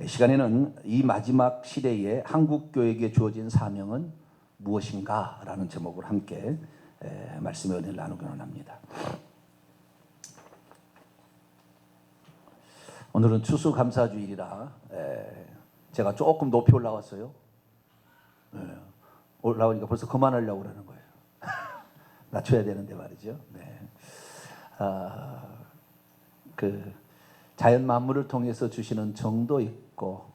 이 시간에는 이 마지막 시대에 한국교회에게 주어진 사명은 무엇인가? 라는 제목을 함께 말씀의 은혜를 나누기로 합니다. 오늘은 추수감사주일이라 제가 조금 높이 올라왔어요. 올라오니까 벌써 그만하려고 그러는 거예요. 낮춰야 되는데 말이죠. 그 자연 만물을 통해서 주시는 정도 있고,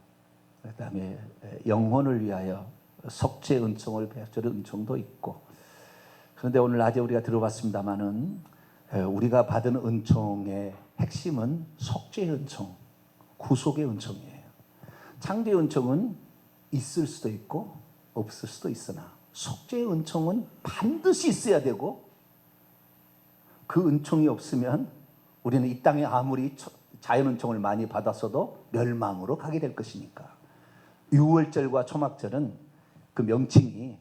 그다음에 영혼을 위하여 속죄 은총을 베푸는 은총도 있고. 그런데 오늘 낮에 우리가 들어봤습니다마는 우리가 받은 은총의 핵심은 속죄의 은총, 구속의 은총이에요. 창조의 은총은 있을 수도 있고 없을 수도 있으나 속죄의 은총은 반드시 있어야 되고, 그 은총이 없으면 우리는 이 땅에 아무리 자연 은총을 많이 받았어도 멸망으로 가게 될 것이니까. 유월절과 초막절은 그 명칭이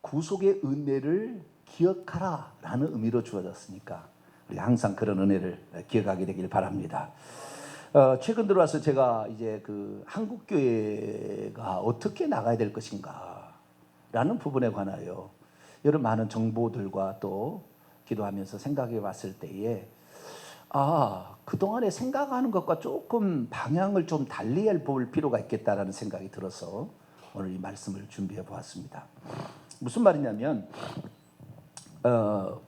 구속의 은혜를 기억하라 라는 의미로 주어졌으니까 우리 항상 그런 은혜를 기억하게 되길 바랍니다. 최근 들어와서 제가 이제 그 한국교회가 어떻게 나가야 될 것인가 라는 부분에 관하여 여러 많은 정보들과 또 기도하면서 생각해 봤을 때에 그동안에 생각하는 것과 조금 방향을 좀 달리 볼 필요가 있겠다라는 생각이 들어서 오늘 이 말씀을 준비해 보았습니다. 무슨 말이냐면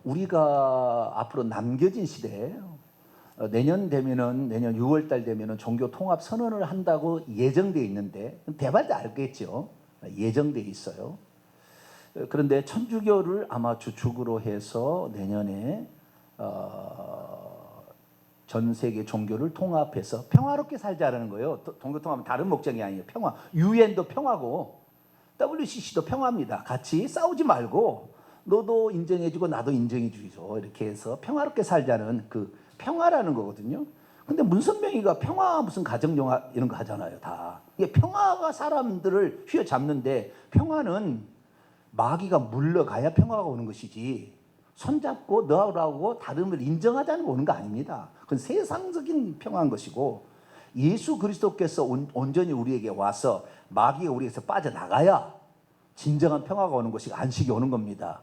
우리가 앞으로 남겨진 시대에 내년 6월달 되면은 종교 통합 선언을 한다고 예정돼 있는데, 대발도 알겠죠. 예정돼 있어요. 그런데 천주교를 아마 주축으로 해서 내년에 전 세계 종교를 통합해서 평화롭게 살자라는 거예요. 종교 통합은 다른 목적이 아니에요. 평화. 유엔도 평화고 WCC도 평화입니다. 같이 싸우지 말고 너도 인정해주고 나도 인정해주죠. 이렇게 해서 평화롭게 살자는 그 평화라는 거거든요. 근데 문선명이가 평화 무슨 가정영화 이런 거 하잖아요. 다. 이게 평화가 사람들을 휘어잡는데, 평화는 마귀가 물러가야 평화가 오는 것이지, 손잡고 너하고 다름을 인정하자는 거 오는 거 아닙니다. 그건 세상적인 평화인 것이고, 예수 그리스도께서 온전히 우리에게 와서 마귀가 우리에게서 빠져나가야 진정한 평화가 오는 것이 안식이 오는 겁니다.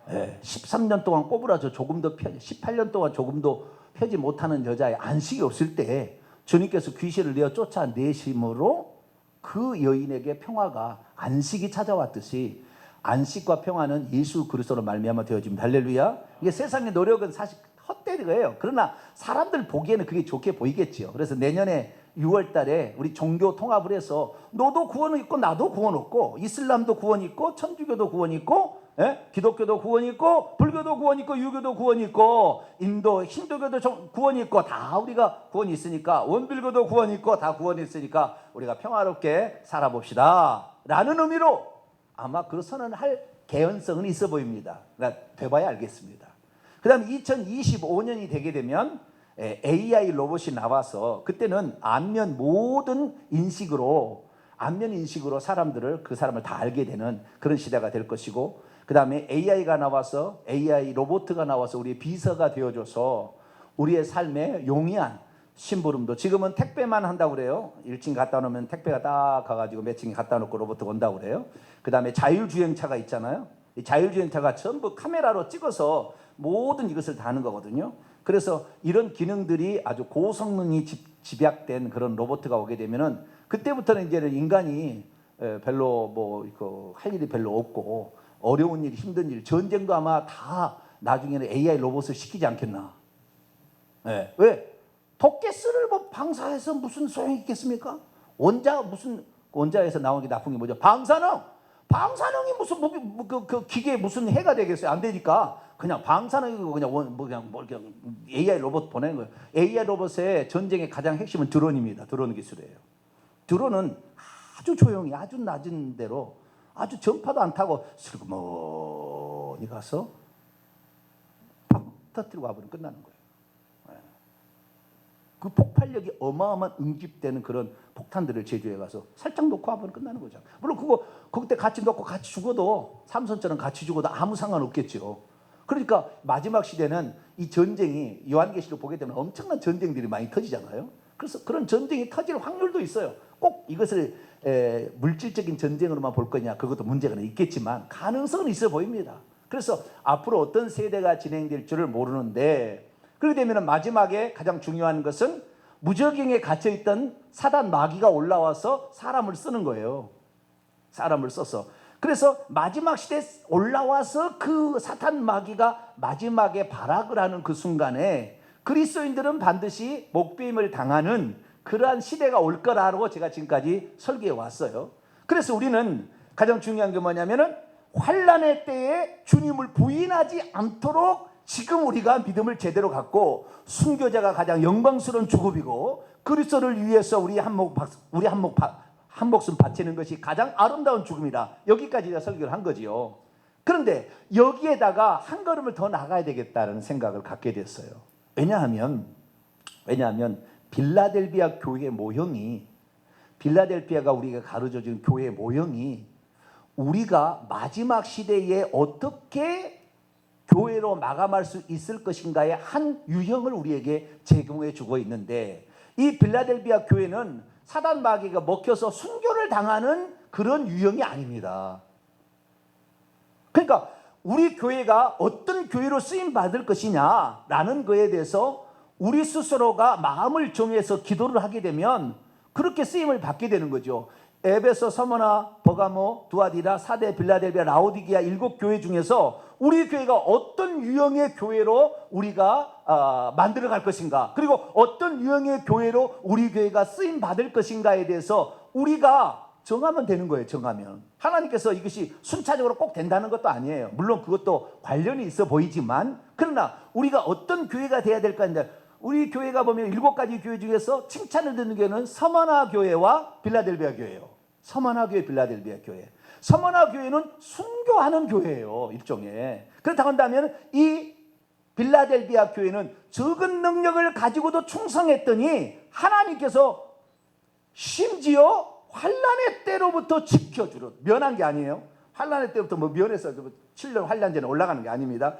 13년 동안 꼬부라져 조금도 18년 동안 조금도 펴지 못하는 여자의 안식이 없을 때 주님께서 귀신을 내어 쫓아내심으로 그 여인에게 평화가, 안식이 찾아왔듯이 안식과 평화는 예수 그리스도로 말미암아 되어집니다. 할렐루야. 이게 세상의 노력은 사실 헛되는 거예요. 그러나 사람들 보기에는 그게 좋게 보이겠죠. 그래서 내년에 6월 달에 우리 종교 통합을 해서 너도 구원 있고 나도 구원 없고, 이슬람도 구원 있고 천주교도 구원 있고, 기독교도 구원 있고 불교도 구원 있고 유교도 구원 있고 인도 힌두교도 구원 있고, 다 우리가 구원이 있으니까, 원불교도 구원 있고 다 구원이 있으니까 우리가 평화롭게 살아봅시다 라는 의미로 아마 그 선언을 할 개연성은 있어 보입니다. 그러니까 돼봐야 알겠습니다. 그 다음에 2025년이 되게 되면 AI 로봇이 나와서, 그때는 모든 인식으로 사람들을, 그 사람을 다 알게 되는 그런 시대가 될 것이고, 그 다음에 AI가 나와서, AI 로봇가 나와서 우리의 비서가 되어줘서 우리의 삶에 용이한 심부름도, 지금은 택배만 한다고 그래요. 1층 갖다 놓으면 택배가 딱 가가지고 몇 층에 갖다 놓고 로봇 온다고 그래요. 그 다음에 자율주행차가 있잖아요. 이 자율주행차가 전부 카메라로 찍어서 모든 이것을 다 하는 거거든요. 그래서 이런 기능들이 아주 고성능이 집약된 그런 로봇가 오게 되면은, 그때부터는 이제는 인간이 별로 할 일이 별로 없고, 어려운 일, 힘든 일, 전쟁도 아마 다 나중에는 AI 로봇을 시키지 않겠나. 왜? 독가스를 방사해서 무슨 소용이 있겠습니까? 원자에서 나오는 게 나쁜 게 뭐죠? 방사능이 무슨 그 기계에 무슨 해가 되겠어요? 안 되니까 그냥 방사능이고 그냥 AI 로봇 보내는 거예요. AI 로봇의 전쟁의 가장 핵심은 드론입니다. 드론 기술이에요. 드론은 아주 조용히, 아주 낮은 데로, 아주 전파도 안 타고 슬그머니 가서 팍 터뜨리고 와버리면 끝나는 거예요. 그 폭발력이 어마어마한 응집되는 그런 폭탄들을 제조해 가서 살짝 놓고 와버리면 끝나는 거죠. 물론 그때 같이 놓고 같이 죽어도, 삼손처럼 같이 죽어도 아무 상관없겠죠. 그러니까 마지막 시대는 이 전쟁이, 요한계시록 보게 되면 엄청난 전쟁들이 많이 터지잖아요. 그래서 그런 전쟁이 터질 확률도 있어요. 꼭 이것을 물질적인 전쟁으로만 볼 거냐, 그것도 문제가 있겠지만 가능성은 있어 보입니다. 그래서 앞으로 어떤 세대가 진행될 줄을 모르는데, 그렇게 되면 마지막에 가장 중요한 것은 무저갱에 갇혀있던 사단 마귀가 올라와서 사람을 쓰는 거예요. 사람을 써서. 그래서 마지막 시대에 올라와서 그 사탄 마귀가 마지막에 발악을 하는 그 순간에 그리스도인들은 반드시 목배임을 당하는 그러한 시대가 올 거라고 제가 지금까지 설계해 왔어요. 그래서 우리는 가장 중요한 게 뭐냐면은 환난의 때에 주님을 부인하지 않도록 지금 우리가 믿음을 제대로 갖고, 순교자가 가장 영광스러운 죽음이고 그리스도를 위해서 우리 한 목숨 바치는 것이 가장 아름다운 죽음이라, 여기까지 제가 설교를 한 거지요. 그런데 여기에다가 한 걸음을 더 나가야 되겠다는 생각을 갖게 됐어요. 왜냐하면 빌라델비아 교회 모형이, 빌라델비아가 우리가 가르쳐준 교회 모형이 우리가 마지막 시대에 어떻게 교회로 마감할 수 있을 것인가의 한 유형을 우리에게 제공해 주고 있는데, 이 빌라델비아 교회는 사단 마귀가 먹혀서 순교를 당하는 그런 유형이 아닙니다. 그러니까 우리 교회가 어떤 교회로 쓰임 받을 것이냐라는 거에 대해서 우리 스스로가 마음을 정해서 기도를 하게 되면 그렇게 쓰임을 받게 되는 거죠. 에베소, 서머나, 버가모, 두아디라, 사데, 빌라델비아, 라오디게아 7교회 중에서 우리 교회가 어떤 유형의 교회로 우리가 만들어 갈 것인가, 그리고 어떤 유형의 교회로 우리 교회가 쓰임 받을 것인가에 대해서 우리가 정하면 되는 거예요. 정하면 하나님께서 이것이 순차적으로 꼭 된다는 것도 아니에요. 물론 그것도 관련이 있어 보이지만, 그러나 우리가 어떤 교회가 돼야 될까 하는데, 우리 교회가 보면 7가지 교회 중에서 칭찬을 듣는 교회는 서머나 교회와 빌라델비아 교회예요. 서머나 교회, 빌라델비아 교회. 서머나 교회는 순교하는 교회예요, 일종의. 그렇다고 한다면 이 빌라델비아 교회는 적은 능력을 가지고도 충성했더니 하나님께서 심지어 환난의 때로부터 지켜주는, 면한 게 아니에요. 환난의 때부터 면해서 7년 환난제는 올라가는 게 아닙니다.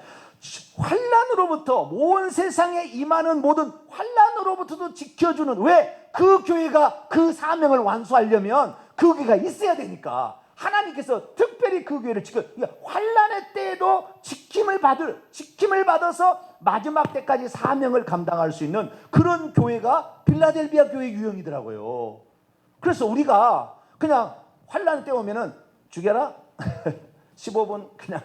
환난으로부터, 온 세상에 임하는 모든 환난으로부터도 지켜주는, 왜? 그 교회가 그 사명을 완수하려면 그 교회가 있어야 되니까 하나님께서 특별히 그 교회를 지켜, 환난의 때에도 지킴을 받아서 마지막 때까지 사명을 감당할 수 있는 그런 교회가 빌라델비아 교회 유형이더라고요. 그래서 우리가 그냥 환난 때 오면은 죽여라 15분 그냥,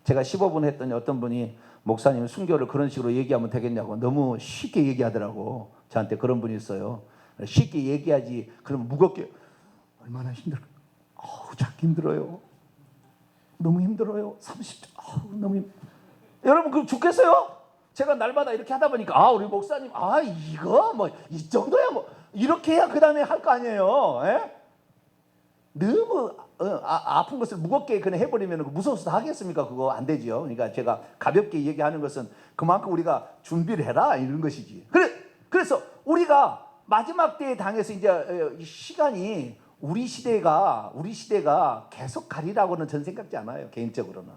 제가 15분 했더니 어떤 분이 목사님 순교를 그런 식으로 얘기하면 되겠냐고 너무 쉽게 얘기하더라고. 저한테 그런 분이 있어요. 쉽게 얘기하지 그럼 무겁게, 얼마나 힘들어. 참 힘들어요. 너무 힘들어요. 30초. 너무 여러분 그럼 죽겠어요? 제가 날마다 이렇게 하다 보니까 우리 목사님 이거 뭐 이 정도야 뭐 이렇게 해야 그 다음에 할 거 아니에요. 에? 너무 아픈 것을 무겁게 그냥 해버리면 무서워서 하겠습니까? 그거 안 되죠. 그러니까 제가 가볍게 얘기하는 것은 그만큼 우리가 준비를 해라 이런 것이지. 그래서 우리가 마지막 때에 당해서 이제 시간이 우리 시대가 계속 가리라고는 전 생각지 않아요. 개인적으로는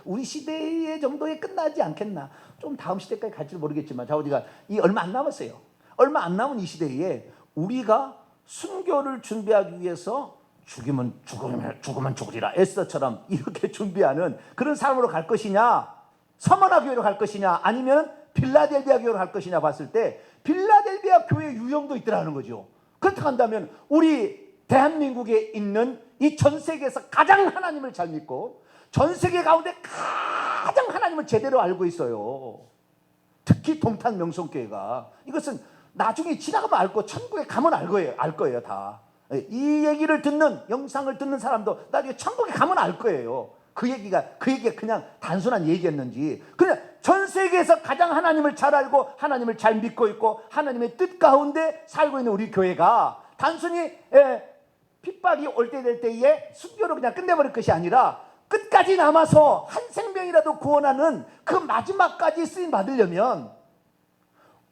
우리 시대의 정도에 끝나지 않겠나. 좀 다음 시대까지 갈지 모르겠지만, 자 우리가 이 얼마 안 남았어요. 얼마 안 남은 이 시대에 우리가 순교를 준비하기 위해서 죽으면 죽으리라 에스더처럼 이렇게 준비하는 그런 삶으로 갈 것이냐, 서머나 교회로 갈 것이냐, 아니면 빌라델비아 교회로 갈 것이냐 봤을 때 빌라델비아 교회 유형도 있더라는 거죠. 그렇다고 한다면 우리 대한민국에 있는 이 전 세계에서 가장 하나님을 잘 믿고 전 세계 가운데 가장 하나님을 제대로 알고 있어요. 특히 동탄 명성교회가, 이것은 나중에 지나가면 알고 천국에 가면 알 거예요 다. 이 얘기를 듣는, 영상을 듣는 사람도 나중에 천국에 가면 알 거예요. 그 얘기가 그냥 단순한 얘기였는지. 그냥 전 세계에서 가장 하나님을 잘 알고 하나님을 잘 믿고 있고 하나님의 뜻 가운데 살고 있는 우리 교회가 단순히 핍박이 올 때 될 때에 순교로 그냥 끝내버릴 것이 아니라 끝까지 남아서 한 생명이라도 구원하는 그 마지막까지 쓰임 받으려면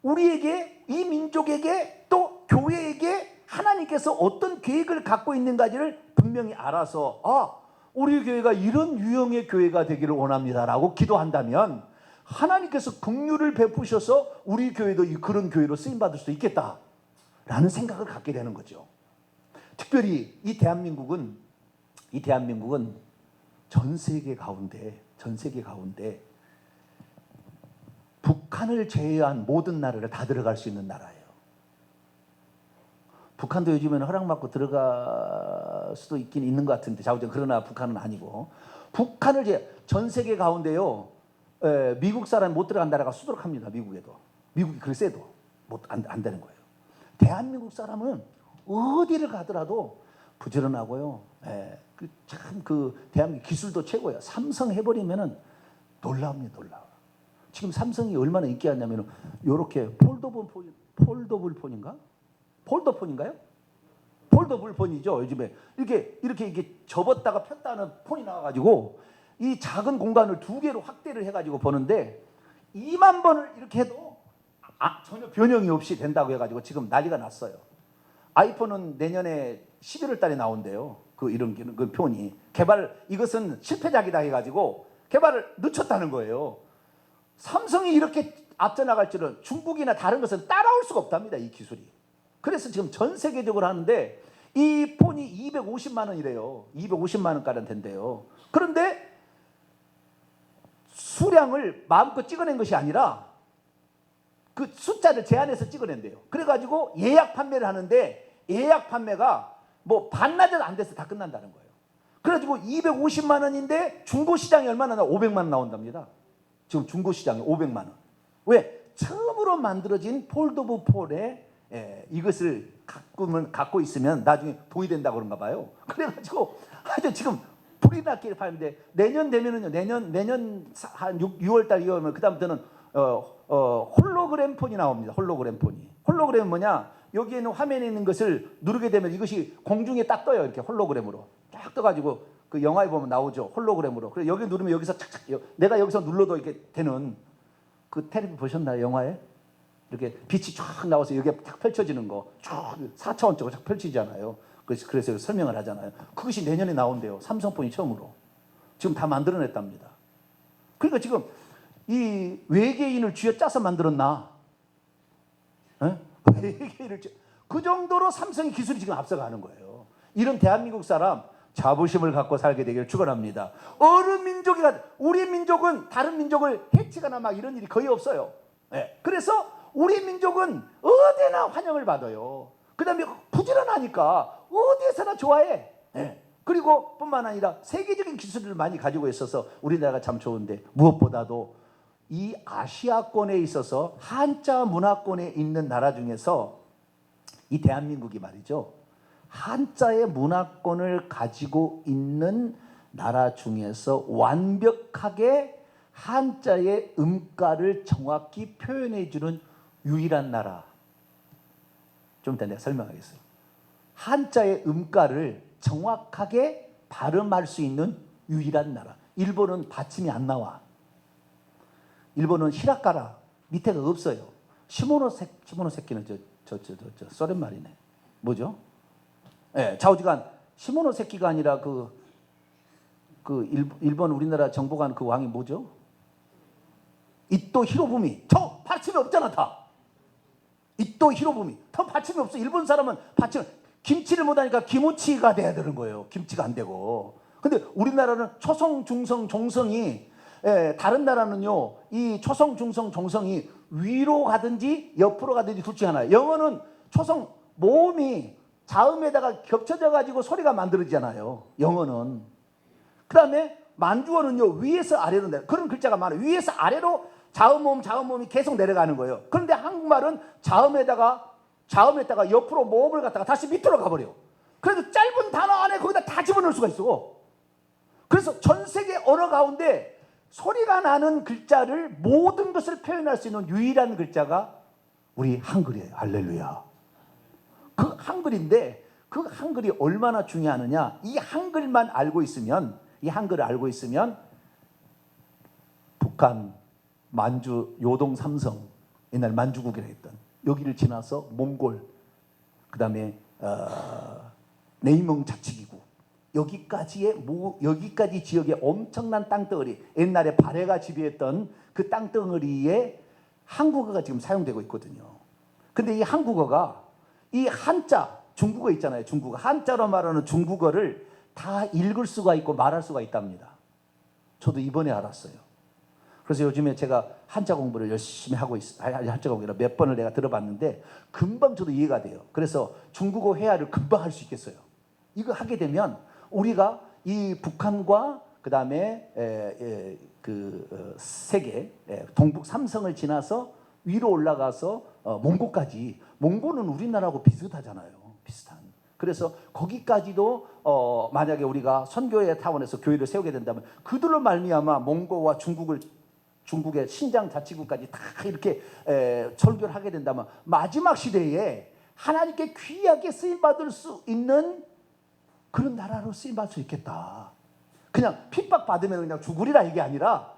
우리에게, 이 민족에게, 또 교회에게 하나님께서 어떤 계획을 갖고 있는가를 분명히 알아서 우리 교회가 이런 유형의 교회가 되기를 원합니다라고 기도한다면 하나님께서 긍휼을 베푸셔서 우리 교회도 그런 교회로 쓰임받을 수 있겠다. 라는 생각을 갖게 되는 거죠. 특별히 이 대한민국은 전 세계 가운데 북한을 제외한 모든 나라를 다 들어갈 수 있는 나라예요. 북한도 요즘에는 허락받고 들어갈 수도 있긴 있는 것 같은데 자우정, 그러나 북한은 아니고, 북한을 전 세계 가운데요, 미국 사람 못 들어간 나라가 수두룩합니다. 미국에도. 미국이 글쎄도 안 되는 거예요. 대한민국 사람은 어디를 가더라도 부지런하고요. 참 대한민국 기술도 최고예요. 삼성 해버리면은 놀라웁니다, 놀라워. 지금 삼성이 얼마나 인기가 있냐면은 요렇게 폴더블 폰인가? 폴더폰인가요? 폴더블 폰이죠. 요즘에 이렇게 접었다가 폈다는 폰이 나와가지고 이 작은 공간을 2개로 확대를 해가지고 보는데 2만 번을 이렇게 해도 전혀 변형이 없이 된다고 해가지고 지금 난리가 났어요. 아이폰은 내년에 11월 달에 나온대요. 그 폰이 이것은 실패작이다 해가지고 개발을 늦췄다는 거예요. 삼성이 이렇게 앞서 나갈 줄은 중국이나 다른 것은 따라올 수가 없답니다. 이 기술이. 그래서 지금 전 세계적으로 하는데 이 폰이 250만 원이래요. 250만 원가량 된대요. 그런데 수량을 마음껏 찍어낸 것이 아니라 그 숫자를 제한해서 찍어낸대요. 그래가지고 예약 판매를 하는데 예약 판매가 뭐 반나절 안 돼서 다 끝난다는 거예요. 그래가지고 250만 원인데 중고시장이 얼마나 나와? 500만 원 나온답니다. 지금 중고시장이 500만 원. 왜? 처음으로 만들어진 폴더블 폰에 이것을 갖고 있으면 나중에 돈이 된다고 그런가 봐요. 그래가지고 하여튼 지금 불이 났기를 파는데 내년 되면은요, 내년 한 6월 달, 2월이면 그다음부터는 홀로그램 폰이 나옵니다. 홀로그램 폰이. 홀로그램은 뭐냐? 여기에 있는 화면에 있는 것을 누르게 되면 이것이 공중에 딱 떠요. 이렇게 홀로그램으로 딱 떠가지고 그 영화에 보면 나오죠. 홀로그램으로. 그래서 여기 누르면 여기서 착착, 내가 여기서 눌러도 이렇게 되는 그 텔레비 보셨나요? 영화에? 이렇게 빛이 쫙 나와서 여기에 탁 펼쳐지는 거, 쭉 4차원적으로 쫙 펼치잖아요. 그래서 설명을 하잖아요. 그것이 내년에 나온대요. 삼성폰이 처음으로. 지금 다 만들어냈답니다. 그러니까 지금 이 외계인을 쥐어짜서 만들었나? 외계인을 그 정도로 삼성의 기술이 지금 앞서가는 거예요. 이런 대한민국 사람 자부심을 갖고 살게 되기를 축원합니다. 우리 민족은 다른 민족을 해치거나 막 이런 일이 거의 없어요. 그래서 우리 민족은 어디나 환영을 받아요. 그 다음에 부지런하니까 어디에서나 좋아해. 그리고 뿐만 아니라 세계적인 기술을 많이 가지고 있어서 우리나라가 참 좋은데, 무엇보다도 이 아시아권에 있어서 한자 문화권에 있는 나라 중에서 이 대한민국이 말이죠, 한자의 문화권을 가지고 있는 나라 중에서 완벽하게 한자의 음가를 정확히 표현해주는 유일한 나라. 좀 이따 내가 설명하겠어요. 한자의 음가를 정확하게 발음할 수 있는 유일한 나라. 일본은 받침이 안 나와. 일본은 히라가라 밑에가 없어요. 시모노세키는 저 소련 말이네. 뭐죠? 좌우지간 시모노세키가 아니라 일본 우리나라 정복한 그 왕이 뭐죠? 이토 히로부미. 저 받침이 없잖아 다. 이토 히로부미. 더 받침이 없어. 일본 사람은 김치를 못하니까 기무치가 돼야 되는 거예요. 김치가 안 되고. 근데 우리나라는 초성, 중성, 종성이, 다른 나라는요, 이 초성, 중성, 종성이 위로 가든지 옆으로 가든지 둘 중에 하나예요. 영어는 초성, 모음이 자음에다가 겹쳐져 가지고 소리가 만들어지잖아요. 영어는. 그 다음에 만주어는요, 위에서 아래로 그런 글자가 많아요. 위에서 아래로 자음모음이 계속 내려가는 거예요. 그런데 한국말은 자음에다가 옆으로 모음을 갖다가 다시 밑으로 가버려. 그래도 짧은 단어 안에 거기다 다 집어넣을 수가 있어. 그래서 전 세계 언어 가운데 소리가 나는 글자를, 모든 것을 표현할 수 있는 유일한 글자가 우리 한글이에요. 할렐루야. 그 한글인데, 그 한글이 얼마나 중요하느냐. 이 한글을 알고 있으면 북한, 만주, 요동, 삼성, 옛날 만주국이라 했던 여기를 지나서 몽골, 그 다음에 네이멍 자치기구, 여기까지 지역에 엄청난 땅덩어리, 옛날에 발해가 지배했던 그 땅덩어리에 한국어가 지금 사용되고 있거든요. 근데 이 한국어가 이 한자 중국어 있잖아요. 중국어 한자로 말하는 중국어를 다 읽을 수가 있고 말할 수가 있답니다. 저도 이번에 알았어요. 그래서 요즘에 제가 한자 공부를 열심히 하고 있어요. 한자 공부를 몇 번을 내가 들어봤는데 금방 저도 이해가 돼요. 그래서 중국어 회화를 금방 할 수 있겠어요. 이거 하게 되면 우리가 이 북한과 그 다음에 세계 동북 삼성을 지나서 위로 올라가서 몽고까지, 몽고는 우리나라하고 비슷하잖아요. 비슷한. 그래서 거기까지도 만약에 우리가 선교의 타원에서 교회를 세우게 된다면 그들로 말미암아 몽고와 중국의 신장 자치구까지 다 이렇게 설교를 하게 된다면 마지막 시대에 하나님께 귀하게 쓰임받을 수 있는 그런 나라로 쓰임받을 수 있겠다. 그냥 핍박받으면 그냥 죽으리라 이게 아니라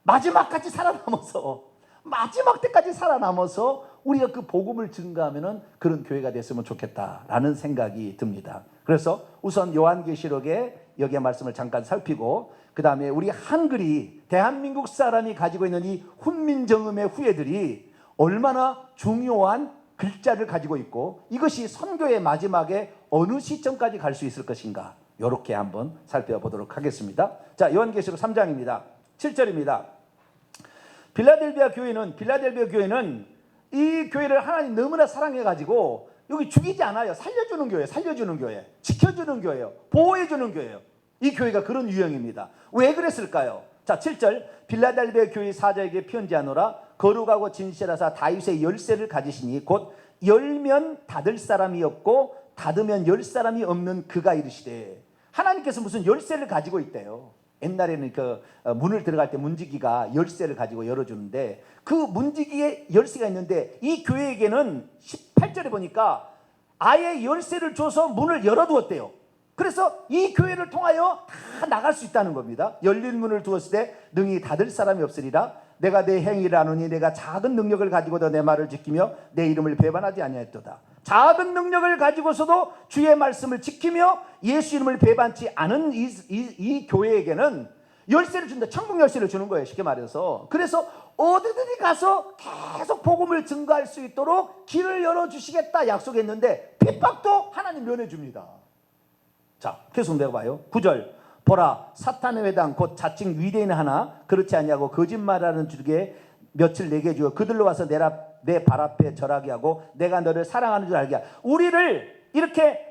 마지막까지 살아남아서, 마지막 때까지 살아남아서 우리가 그 복음을 증거하면은 그런 교회가 됐으면 좋겠다라는 생각이 듭니다. 그래서 우선 요한계시록에 여기에 말씀을 잠깐 살피고, 그 다음에 우리 한글이, 대한민국 사람이 가지고 있는 이 훈민정음의 후예들이 얼마나 중요한 글자를 가지고 있고, 이것이 선교의 마지막에 어느 시점까지 갈 수 있을 것인가, 이렇게 한번 살펴보도록 하겠습니다. 자, 요한계시록 3장입니다. 7절입니다. 빌라델비아 교회는 이 교회를 하나님 너무나 사랑해가지고 여기 죽이지 않아요. 살려주는 교회, 지켜주는 교회예요. 보호해주는 교회예요. 이 교회가 그런 유형입니다. 왜 그랬을까요? 자, 7절. 빌라델비아 교회 사자에게 편지하노라. 거룩하고 진실하사 다윗의 열쇠를 가지시니 곧 열면 닫을 사람이 없고 닫으면 열 사람이 없는 그가 이르시되, 하나님께서 무슨 열쇠를 가지고 있대요. 옛날에는 그 문을 들어갈 때 문지기가 열쇠를 가지고 열어주는데, 그 문지기에 열쇠가 있는데 이 교회에게는 18절에 보니까 아예 열쇠를 줘서 문을 열어두었대요. 그래서 이 교회를 통하여 다 나갈 수 있다는 겁니다. 열린 문을 두었을 때 능히 닫을 사람이 없으리라. 내가 내 행위를 아노니 내가 작은 능력을 가지고도 내 말을 지키며 내 이름을 배반하지 아니하였도다. 작은 능력을 가지고서도 주의 말씀을 지키며 예수 이름을 배반치 않은 이 교회에게는 열쇠를 준다. 천국 열쇠를 주는 거예요, 쉽게 말해서. 그래서 어디든지 가서 계속 복음을 증거할 수 있도록 길을 열어주시겠다 약속했는데 핍박도 하나님 면해줍니다. 자, 계속 내려봐요. 9절. 보라, 사탄의 회당 곧 자칭 위대인 하나 그렇지 아니하고 거짓말하는 주에게 며칠 내게 주어 그들로 와서 내 발 앞에 절하게 하고 내가 너를 사랑하는 줄 알게 하라. 우리를 이렇게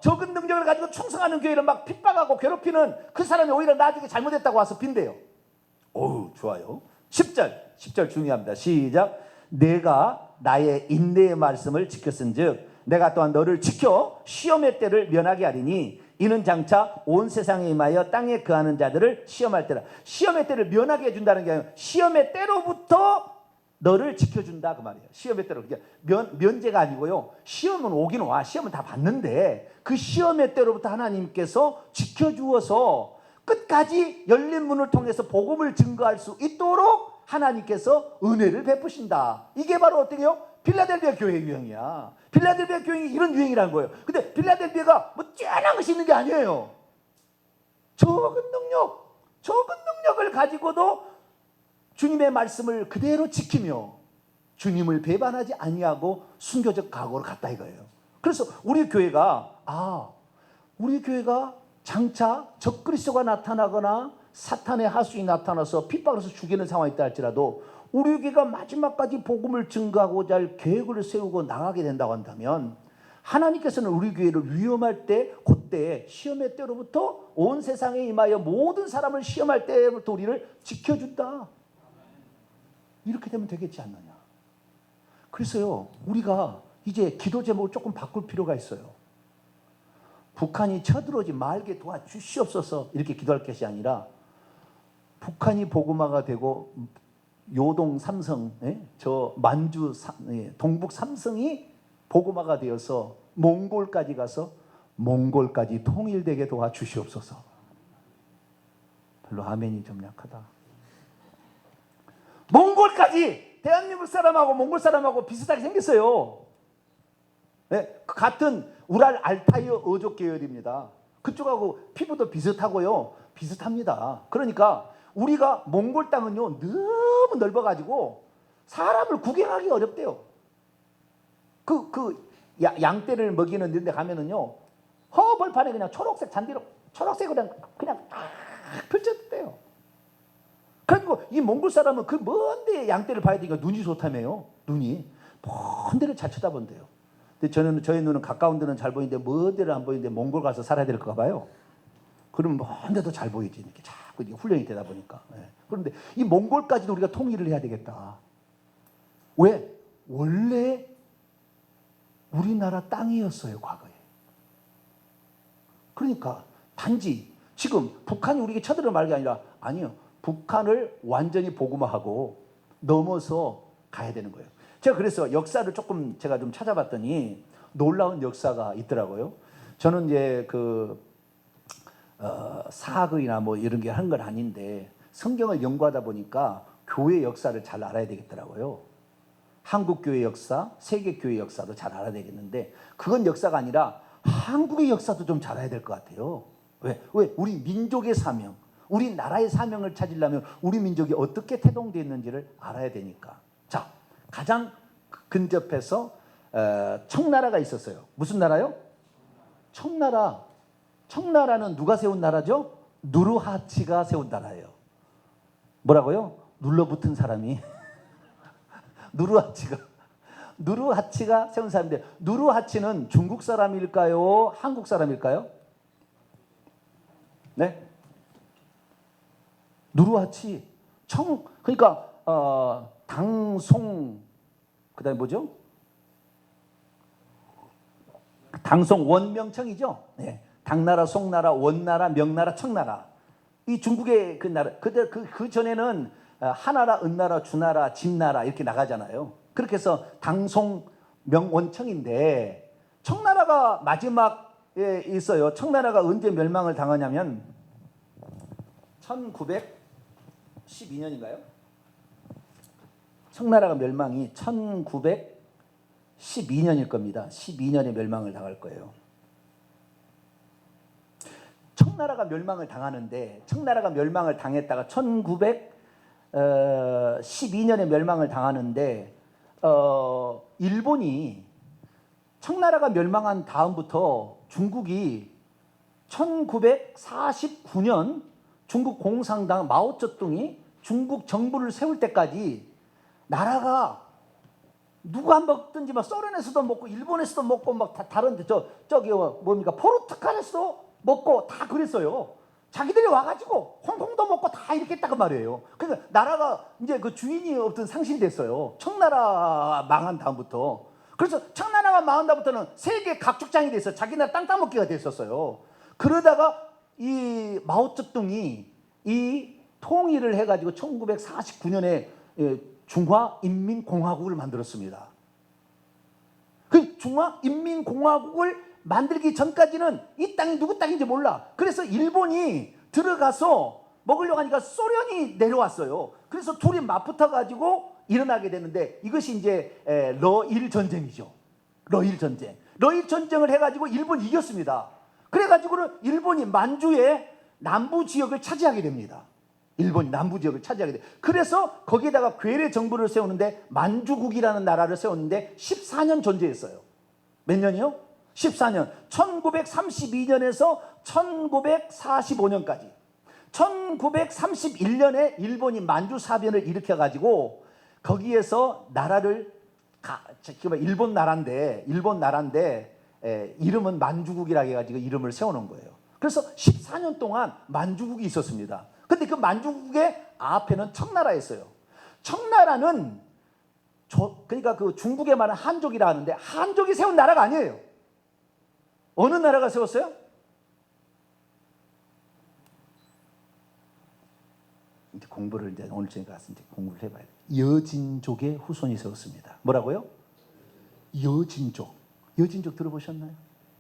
적은 능력을 가지고 충성하는 교회를 막 핍박하고 괴롭히는 그 사람이 오히려 나중에 잘못했다고 와서 빈대요. 어우, 좋아요. 10절 중요합니다. 시작. 내가 나의 인내의 말씀을 지켰은즉 내가 또한 너를 지켜 시험의 때를 면하게 하리니 이는 장차 온 세상에 임하여 땅에 거하는 자들을 시험할 때라. 시험의 때를 면하게 해준다는 게 아니라 시험의 때로부터 너를 지켜준다 그 말이에요. 시험의 때로. 면제가 아니고요. 시험은 오긴 와. 시험은 다 받는데 그 시험의 때로부터 하나님께서 지켜주어서 끝까지 열린 문을 통해서 복음을 증거할 수 있도록 하나님께서 은혜를 베푸신다. 이게 바로 어떻게 해요? 빌라델비아 교회 유형이야. 빌라델비아 교회이 이런 유형이라는 거예요. 근데 빌라델비아가 뭐 쨍한 것이 있는 게 아니에요. 적은 능력을 가지고도 주님의 말씀을 그대로 지키며 주님을 배반하지 아니하고 순교적 각오로 갔다 이거예요. 그래서 우리 교회가 장차 적그리스도가 나타나거나 사탄의 하수인이 나타나서 핍박해서 죽이는 상황이 있다 할지라도 우리 교회가 마지막까지 복음을 증거하고자 할 계획을 세우고 나가게 된다고 한다면 하나님께서는 우리 교회를 위험할 때, 그때 시험의 때로부터 온 세상에 임하여 모든 사람을 시험할 때부터 우리를 지켜준다. 이렇게 되면 되겠지 않느냐. 그래서요, 우리가 이제 기도 제목을 조금 바꿀 필요가 있어요. 북한이 쳐들어오지 말게 도와주시옵소서 이렇게 기도할 것이 아니라 북한이 복음화가 되고 요동 삼성, 저 만주 동북 삼성이 복음화가 되어서 몽골까지 가서 몽골까지 통일되게 도와주시옵소서. 별로 아멘이 좀 약하다. 몽골까지 대한민국 사람하고 몽골 사람하고 비슷하게 생겼어요. 같은 우랄 알타이어 어족 계열입니다. 그쪽하고 피부도 비슷하고요. 비슷합니다. 그러니까 우리가 몽골 땅은요 너무 넓어가지고 사람을 구경하기 어렵대요. 양떼를 먹이는 데 가면은요, 허벌판에 그냥 초록색 잔디로, 초록색으로 그냥 딱 펼쳤대요. 그리고 이 몽골 사람은 그 먼데 양떼를 봐야 되니까 눈이 좋다며요. 눈이 먼 데를 잘 쳐다본대요. 근데 저희 눈은 가까운 데는 잘 보이는데 먼 데를 안 보이는데 몽골 가서 살아야 될까 봐요. 그러면 먼 데도 잘 보이지. 이렇게 자꾸 이렇게 훈련이 되다 보니까. 그런데 이 몽골까지도 우리가 통일을 해야 되겠다. 왜? 원래 우리나라 땅이었어요, 과거에. 그러니까 단지 지금 북한이 우리에게 쳐들어 말게 아니라, 아니요, 북한을 완전히 복음화하고 넘어서 가야 되는 거예요. 제가 그래서 역사를 조금 제가 좀 찾아봤더니 놀라운 역사가 있더라고요. 저는 이제 사학이나 뭐 이런 게 하는 건 아닌데 성경을 연구하다 보니까 교회 역사를 잘 알아야 되겠더라고요. 한국 교회 역사, 세계 교회 역사도 잘 알아야 되겠는데, 그건 역사가 아니라 한국의 역사도 좀 잘 알아야 될 것 같아요. 왜? 우리 민족의 사명, 우리 나라의 사명을 찾으려면 우리 민족이 어떻게 태동되어 있는지를 알아야 되니까. 자, 가장 근접해서 청나라가 있었어요. 무슨 나라요? 청나라. 청나라는 누가 세운 나라죠? 누르하치가 세운 나라예요. 뭐라고요? 눌러붙은 사람이. 누르하치가 세운 사람인데, 누르하치는 중국 사람일까요? 한국 사람일까요? 네? 누르하치. 그러니까 당송, 그다음에 뭐죠? 당송 원명청이죠. 네. 당나라, 송나라, 원나라, 명나라, 청나라. 이 중국의 그 나라. 그 전에는 하나라, 은나라, 주나라, 진나라 이렇게 나가잖아요. 그렇게 해서 당송, 명원청인데, 청나라가 마지막에 있어요. 청나라가 언제 멸망을 당하냐면 1912년인가요? 청나라가 멸망이 1912년일 겁니다. 12년에 멸망을 당할 거예요. 청나라가 멸망을 당하는데, 청나라가 멸망을 당했다가 1912년에 멸망을 당하는데, 일본이 청나라가 멸망한 다음부터 중국이 1949년 중국 공산당 마오쩌둥이 중국 정부를 세울 때까지 나라가 누가 먹든지 막 소련에서도 먹고 일본에서도 먹고 막 다른데 저기 뭡니까 포르투갈에서도 먹고 다 그랬어요. 자기들이 와가지고 홍콩도 먹고 다 이렇게 했다고 말이에요. 그러니까 나라가 이제 그 주인이 없던 상신됐어요. 청나라 망한 다음부터. 그래서 청나라가 망한 다음부터는 세계 각축장이 돼서 자기 나라 땅 따먹기가 됐었어요. 그러다가 이 마오쩌둥이 이 통일을 해가지고 1949년에 중화인민공화국을 만들었습니다. 그 중화인민공화국을 만들기 전까지는 이 땅이 누구 땅인지 몰라. 그래서 일본이 들어가서 먹으려고 하니까 소련이 내려왔어요. 그래서 둘이 맞붙어가지고 일어나게 되는데, 이것이 이제 러일 전쟁이죠. 러일 전쟁. 러일 전쟁을 해가지고 일본이 이겼습니다. 그래가지고는 일본이 만주의 남부 지역을 차지하게 됩니다. 일본이 남부 지역을 차지하게 돼. 그래서 거기에다가 괴뢰 정부를 세우는데, 만주국이라는 나라를 세웠는데 14년 존재했어요. 몇 년이요? 14년. 1932년에서 1945년까지. 1931년에 일본이 만주사변을 일으켜가지고 거기에서 나라를 일본 나라인데 이름은 만주국이라고 해가지고 이름을 세워놓은 거예요. 그래서 14년 동안 만주국이 있었습니다. 근데 그 만주국의 앞에는 청나라였어요. 청나라는 그러니까 그 중국에 말하는 한족이라 하는데, 한족이 세운 나라가 아니에요. 어느 나라가 세웠어요? 이제 공부를 이제 오늘 저희가 가서 이제 공부를 해봐야 돼요. 여진족의 후손이 세웠습니다. 뭐라고요? 여진족. 여진족 들어보셨나요?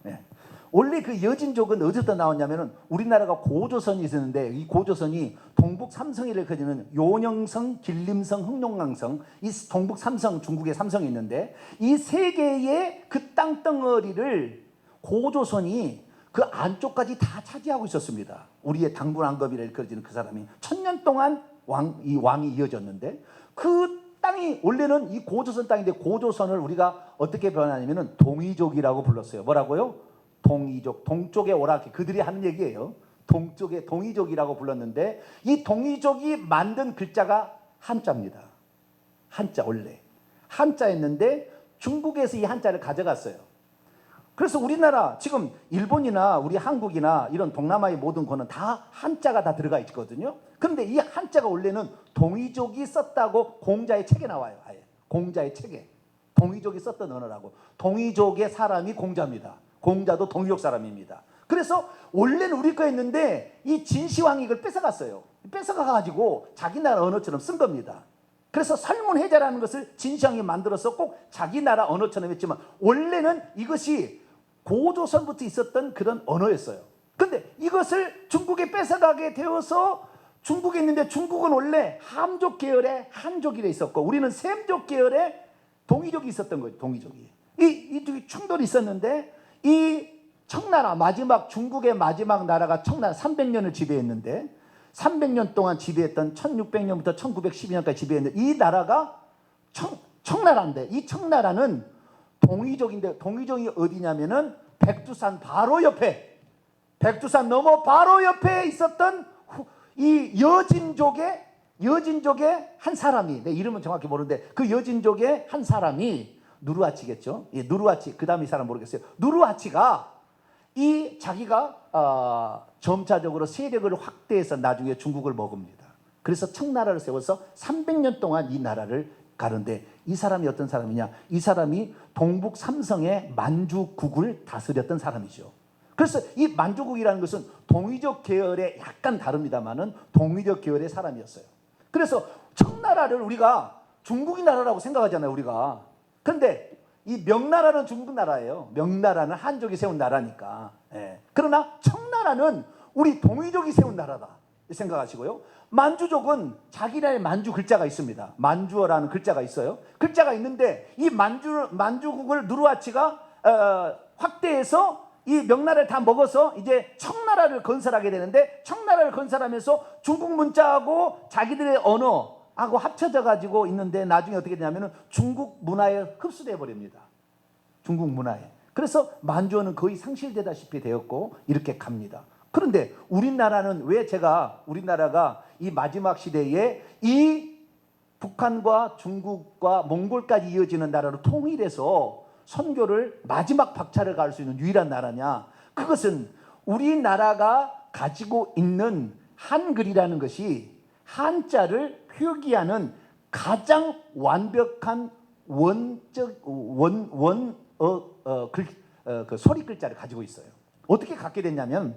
네. 원래 그 여진족은 어디서 나왔냐면은, 우리나라가 고조선이 있었는데, 이 고조선이 동북 삼성이를 거리는 요녕성, 길림성, 흑룡강성, 이 동북 삼성, 중국의 삼성이 있는데, 이 세 개의 그 땅덩어리를 고조선이 그 안쪽까지 다 차지하고 있었습니다. 우리의 당군왕급이라 일컬어지는 그 사람이 1000년 동안 왕이 이어졌는데, 그 땅이 원래는 이 고조선 땅인데 고조선을 우리가 어떻게 변하냐면은 동이족이라고 불렀어요. 뭐라고요? 동이족. 동쪽의 오라키. 그들이 하는 얘기예요. 동쪽의 동이족이라고 불렀는데 이 동이족이 만든 글자가 한자입니다. 한자 원래. 한자였는데 중국에서 이 한자를 가져갔어요. 그래서 우리나라 지금 일본이나 우리 한국이나 이런 동남아의 모든 거는 다 한자가 다 들어가 있거든요. 그런데 이 한자가 원래는 동이족이 썼다고 공자의 책에 나와요. 아예 공자의 책에 동이족이 썼던 언어라고. 동이족의 사람이 공자입니다. 공자도 동이족 사람입니다. 그래서 원래는 우리 거였는데 이 진시황이 이걸 뺏어갔어요. 뺏어가가지고 자기 나라 언어처럼 쓴 겁니다. 그래서 설문해자라는 것을 진시황이 만들어서 꼭 자기 나라 언어처럼 했지만 원래는 이것이 고조선부터 있었던 그런 언어였어요. 그런데 이것을 중국에 뺏어가게 되어서 중국에 있는데 중국은 원래 함족 계열의 한족이 있었고 우리는 샘족 계열의 동이족이 있었던 거예요. 동이족이. 이 충돌이 있었는데 이 청나라 마지막 중국의 마지막 나라가 청나라 300년을 지배했는데 300년 동안 지배했던 1600년부터 1912년까지 지배했는데 이 나라가 청나라인데 이 청나라는 동이족인데 동이족이 어디냐면은 백두산 바로 옆에 백두산 넘어 바로 옆에 있었던 이 여진족의 한 사람이 내 이름은 정확히 모르는데 그 여진족의 한 사람이 누르하치겠죠. 예, 누르하치 그 다음 이 사람 모르겠어요. 누르하치가 이 자기가 점차적으로 세력을 확대해서 나중에 중국을 먹습니다. 그래서 청나라를 세워서 300년 동안 이 나라를 가는데 이 사람이 어떤 사람이냐? 이 사람이 동북 삼성의 만주국을 다스렸던 사람이죠. 그래서 이 만주국이라는 것은 동이족 계열에 약간 다릅니다만은 동이족 계열의 사람이었어요. 그래서 청나라를 우리가 중국이 나라라고 생각하잖아요, 우리가. 그런데 이 명나라는 중국 나라예요. 명나라는 한족이 세운 나라니까. 예. 그러나 청나라는 우리 동이족이 세운 나라다 생각하시고요. 만주족은 자기네의 만주 글자가 있습니다. 만주어라는 글자가 있어요. 글자가 있는데 이 만주국을 누르하치가 확대해서 이 명나라를 다 먹어서 이제 청나라를 건설하게 되는데 청나라를 건설하면서 중국 문자하고 자기들의 언어하고 합쳐져 가지고 있는데 나중에 어떻게 되냐면은 중국 문화에 흡수돼 버립니다. 중국 문화에. 그래서 만주어는 거의 상실되다시피 되었고 이렇게 갑니다. 그런데 우리나라는 왜 우리나라가 이 마지막 시대에 이 북한과 중국과 몽골까지 이어지는 나라로 통일해서 선교를 마지막 박차를 가할 수 있는 유일한 나라냐? 그것은 우리나라가 가지고 있는 한글이라는 것이 한자를 표기하는 가장 완벽한 그 소리 글자를 가지고 있어요. 어떻게 갖게 됐냐면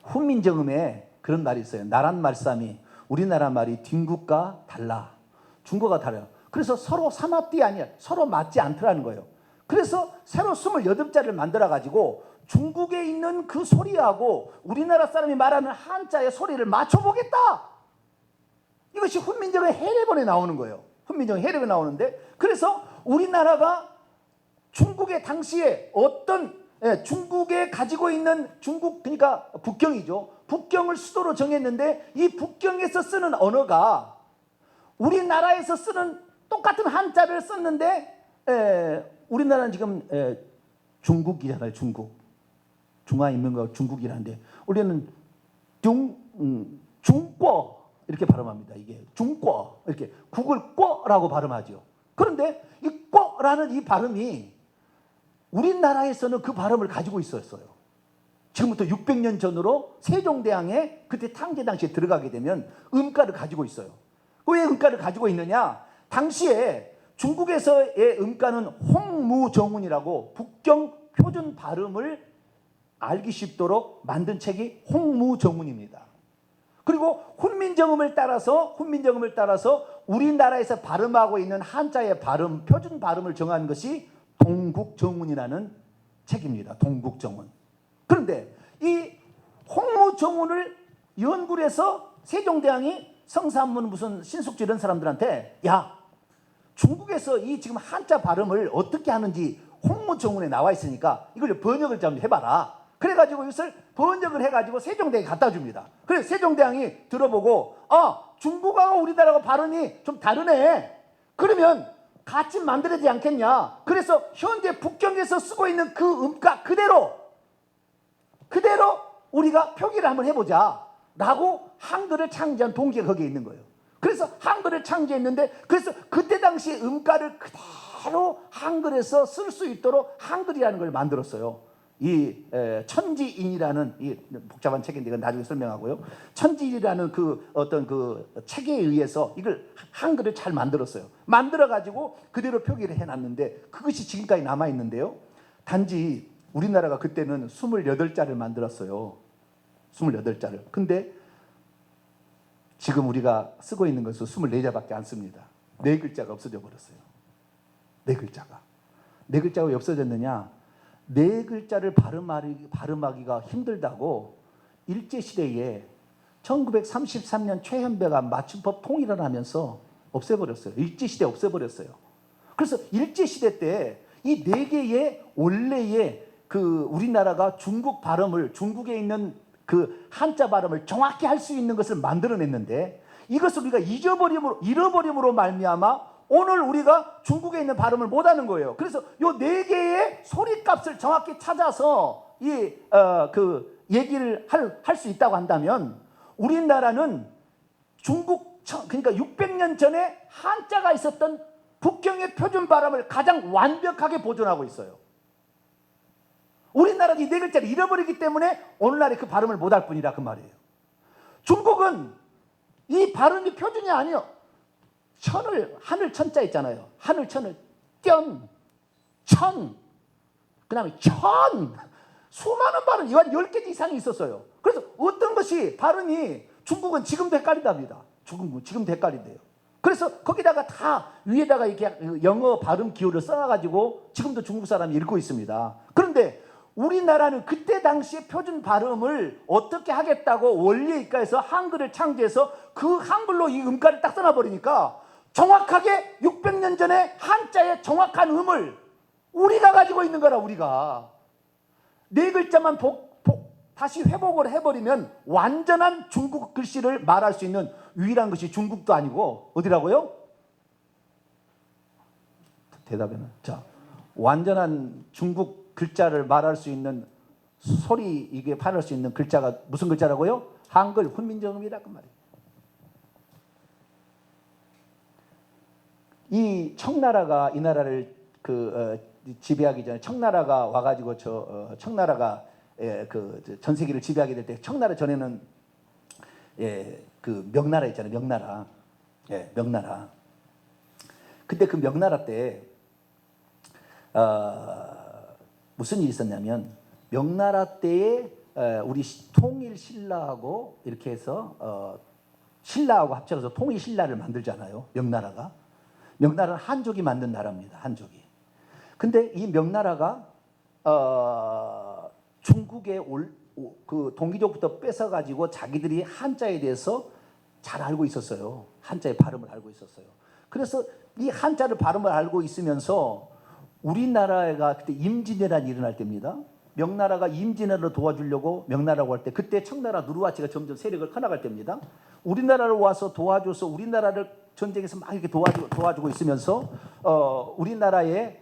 훈민정음에 그런 말이 있어요. 나란 말싸미. 우리나라 말이 뒷국과 달라. 중국어가 달라요. 그래서 서로 사마띠 아니야. 서로 맞지 않더라는 거예요. 그래서 새로 28자를 만들어가지고 중국에 있는 그 소리하고 우리나라 사람이 말하는 한자의 소리를 맞춰보겠다. 이것이 훈민정음의 해례본에 나오는 거예요. 훈민정음 해례본에 나오는데 그래서 우리나라가 중국의 당시에 어떤 중국에 가지고 있는 중국 그러니까 북경이죠. 북경을 수도로 정했는데 이 북경에서 쓰는 언어가 우리나라에서 쓰는 똑같은 한자를 썼는데 우리나라는 지금 중국이잖아요. 중화인민공화국 중국이라는데 우리는 중꺼 이렇게 발음합니다. 이게 중꺼 이렇게 국을 꿔라고 발음하죠. 그런데 이 꿔라는 이 발음이 우리나라에서는 그 발음을 가지고 있었어요. 지금부터 600년 전으로 세종대왕에 그때 탕제 당시에 들어가게 되면 음가를 가지고 있어요. 왜 음가를 가지고 있느냐? 당시에 중국에서의 음가는 홍무정운이라고 북경 표준 발음을 알기 쉽도록 만든 책이 홍무정운입니다. 그리고 훈민정음을 따라서 우리나라에서 발음하고 있는 한자의 발음, 표준 발음을 정한 것이 동국정운이라는 책입니다. 동국정운. 그런데 이 홍무정운을 연구를 해서 세종대왕이 성삼문 무슨 신숙주 이런 사람들한테 야 중국에서 이 지금 한자 발음을 어떻게 하는지 홍무정운에 나와 있으니까 이걸 번역을 좀 해봐라. 그래가지고 이것을 번역을 해가지고 세종대왕이 갖다 줍니다. 그래서 세종대왕이 들어보고 중국하고 우리나라가 발음이 좀 다르네. 그러면 같이 만들어야 되지 않겠냐. 그래서 현재 북경에서 쓰고 있는 그 음가 그대로 우리가 표기를 한번 해보자 라고 한글을 창제한 동기가 거기에 있는 거예요. 그래서 한글을 창제했는데, 그래서 그때 당시 음가를 그대로 한글에서 쓸 수 있도록 한글이라는 걸 만들었어요. 이 천지인이라는 이 복잡한 책인데 이건 나중에 설명하고요. 천지인이라는 그 어떤 그 책에 의해서 이걸 한글을 잘 만들었어요. 만들어 가지고 그대로 표기를 해놨는데 그것이 지금까지 남아 있는데요. 단지 우리나라가 그때는 28자를 만들었어요. 28자를. 근데 지금 우리가 쓰고 있는 것은 24자밖에 안 씁니다. 4글자가 없어져 버렸어요. 4글자가. 4글자가 왜 없어졌느냐? 4글자를 발음하기가 힘들다고 일제시대에 1933년 최현배가 맞춤법 통일을 하면서 없애버렸어요. 일제시대 없애버렸어요. 그래서 일제시대 때 이 4개의 원래의 그 우리나라가 중국 발음을, 중국에 있는 그 한자 발음을 정확히 할 수 있는 것을 만들어냈는데, 이것을 우리가 잃어버림으로 말미암아 오늘 우리가 중국에 있는 발음을 못하는 거예요. 그래서 요 4개의 소리값을 정확히 찾아서 그 얘기를 할 수 있다고 한다면, 우리나라는 그러니까 600년 전에 한자가 있었던 북경의 표준 발음을 가장 완벽하게 보존하고 있어요. 우리나라는 이 4글자를 잃어버리기 때문에 오늘날에 그 발음을 못할 뿐이라 그 말이에요. 중국은 이 발음이 표준이 아니에요. 하늘 천자 있잖아요. 하늘 천을 뗀, 천, 그 다음에 천, 수많은 발음, 이한 10개 이상이 있었어요. 그래서 어떤 것이 발음이 중국은 지금도 헷갈린답니다. 지금도 헷갈린대요. 그래서 거기다가 다 위에다가 이렇게 영어 발음 기호를 써가지고 지금도 중국 사람이 읽고 있습니다. 그런데 우리나라는 그때 당시에 표준 발음을 어떻게 하겠다고 원리의과에서 한글을 창제해서 그 한글로 이 음가를 딱 써놔버리니까 정확하게 600년 전에 한자의 정확한 음을 우리가 가지고 있는 거라. 우리가 4글자만 다시 회복을 해버리면 완전한 중국 글씨를 말할 수 있는 유일한 것이 중국도 아니고 어디라고요? 대답에는 자, 완전한 중국 글자를 말할 수 있는 소리 이게 발할 수 있는 글자가 무슨 글자라고요? 한글 훈민정음이라 그 말이에요. 이 청나라가 이 나라를 지배하기 전에 청나라가 와가지고 청나라가 전 세계를 지배하게 될 때, 청나라 전에는 그 명나라 있잖아요. 명나라. 명나라. 근데 그 명나라 때 무슨 일이 있었냐면, 명나라 때에 우리 통일 신라하고 이렇게 해서 신라하고 합쳐서 통일 신라를 만들잖아요. 명나라가. 명나라는 한족이 만든 나라입니다. 한족이. 근데 이 명나라가 중국의 그 동기족부터 뺏어가지고 자기들이 한자에 대해서 잘 알고 있었어요. 한자의 발음을 알고 있었어요. 그래서 이 한자를 발음을 알고 있으면서 우리나라가 그때 임진왜란이 일어날 때입니다. 명나라가 임진왜란을 도와주려고 명나라고 할 때, 그때 청나라 누르하치가 점점 세력을 커나갈 때입니다. 우리나라를 와서 도와줘서 우리나라를 전쟁에서 막 이렇게 도와주고 있으면서 우리나라의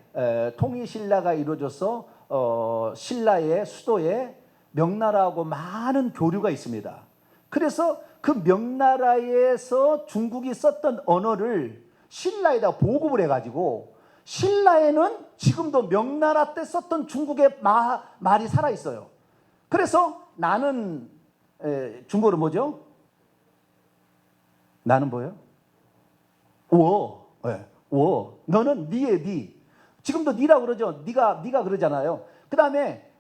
통일신라가 이루어져서 신라의 수도에 명나라하고 많은 교류가 있습니다. 그래서 그 명나라에서 중국이 썼던 언어를 신라에다 보급을 해가지고, 신라에는 지금도 명나라 때 썼던 중국의 말이 살아있어요. 그래서 나는 중국어로 뭐죠? 나는 뭐예요? 워. 워. 너는 니의 니. 지금도 니라고 그러죠. 니가 그러잖아요. 그 다음에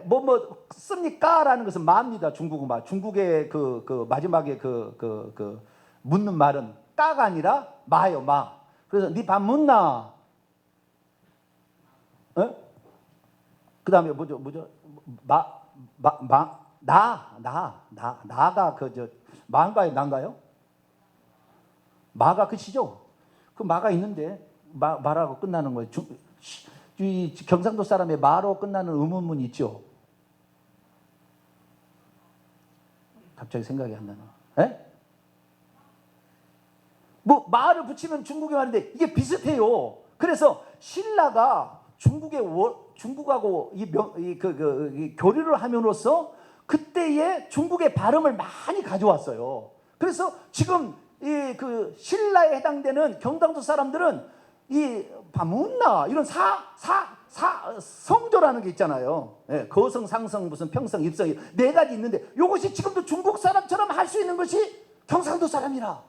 뭐 씁니까라는 것은 마입니다. 중국어 말. 중국의 그 마지막에 묻는 말은 까가 아니라 마요, 마. 그래서 니 밥 묻나? 그 다음에 뭐죠? 나가 마인가요? 난가요? 마가 끝이죠? 그 마가 있는데 마라고 끝나는 거예요. 이 경상도 사람의 마로 끝나는 의문문이 있죠? 갑자기 생각이 안 나나? 뭐 말을 붙이면 중국의 말인데 이게 비슷해요. 그래서 신라가 중국하고 이 교류를 함으로써 그때의 중국의 발음을 많이 가져왔어요. 그래서 지금 이 그 신라에 해당되는 경상도 사람들은 이 바문나 이런 성조라는 게 있잖아요. 예, 거성, 상성, 무슨 평성, 입성 네 가지 있는데 이것이 지금도 중국 사람처럼 할 수 있는 것이 경상도 사람이라.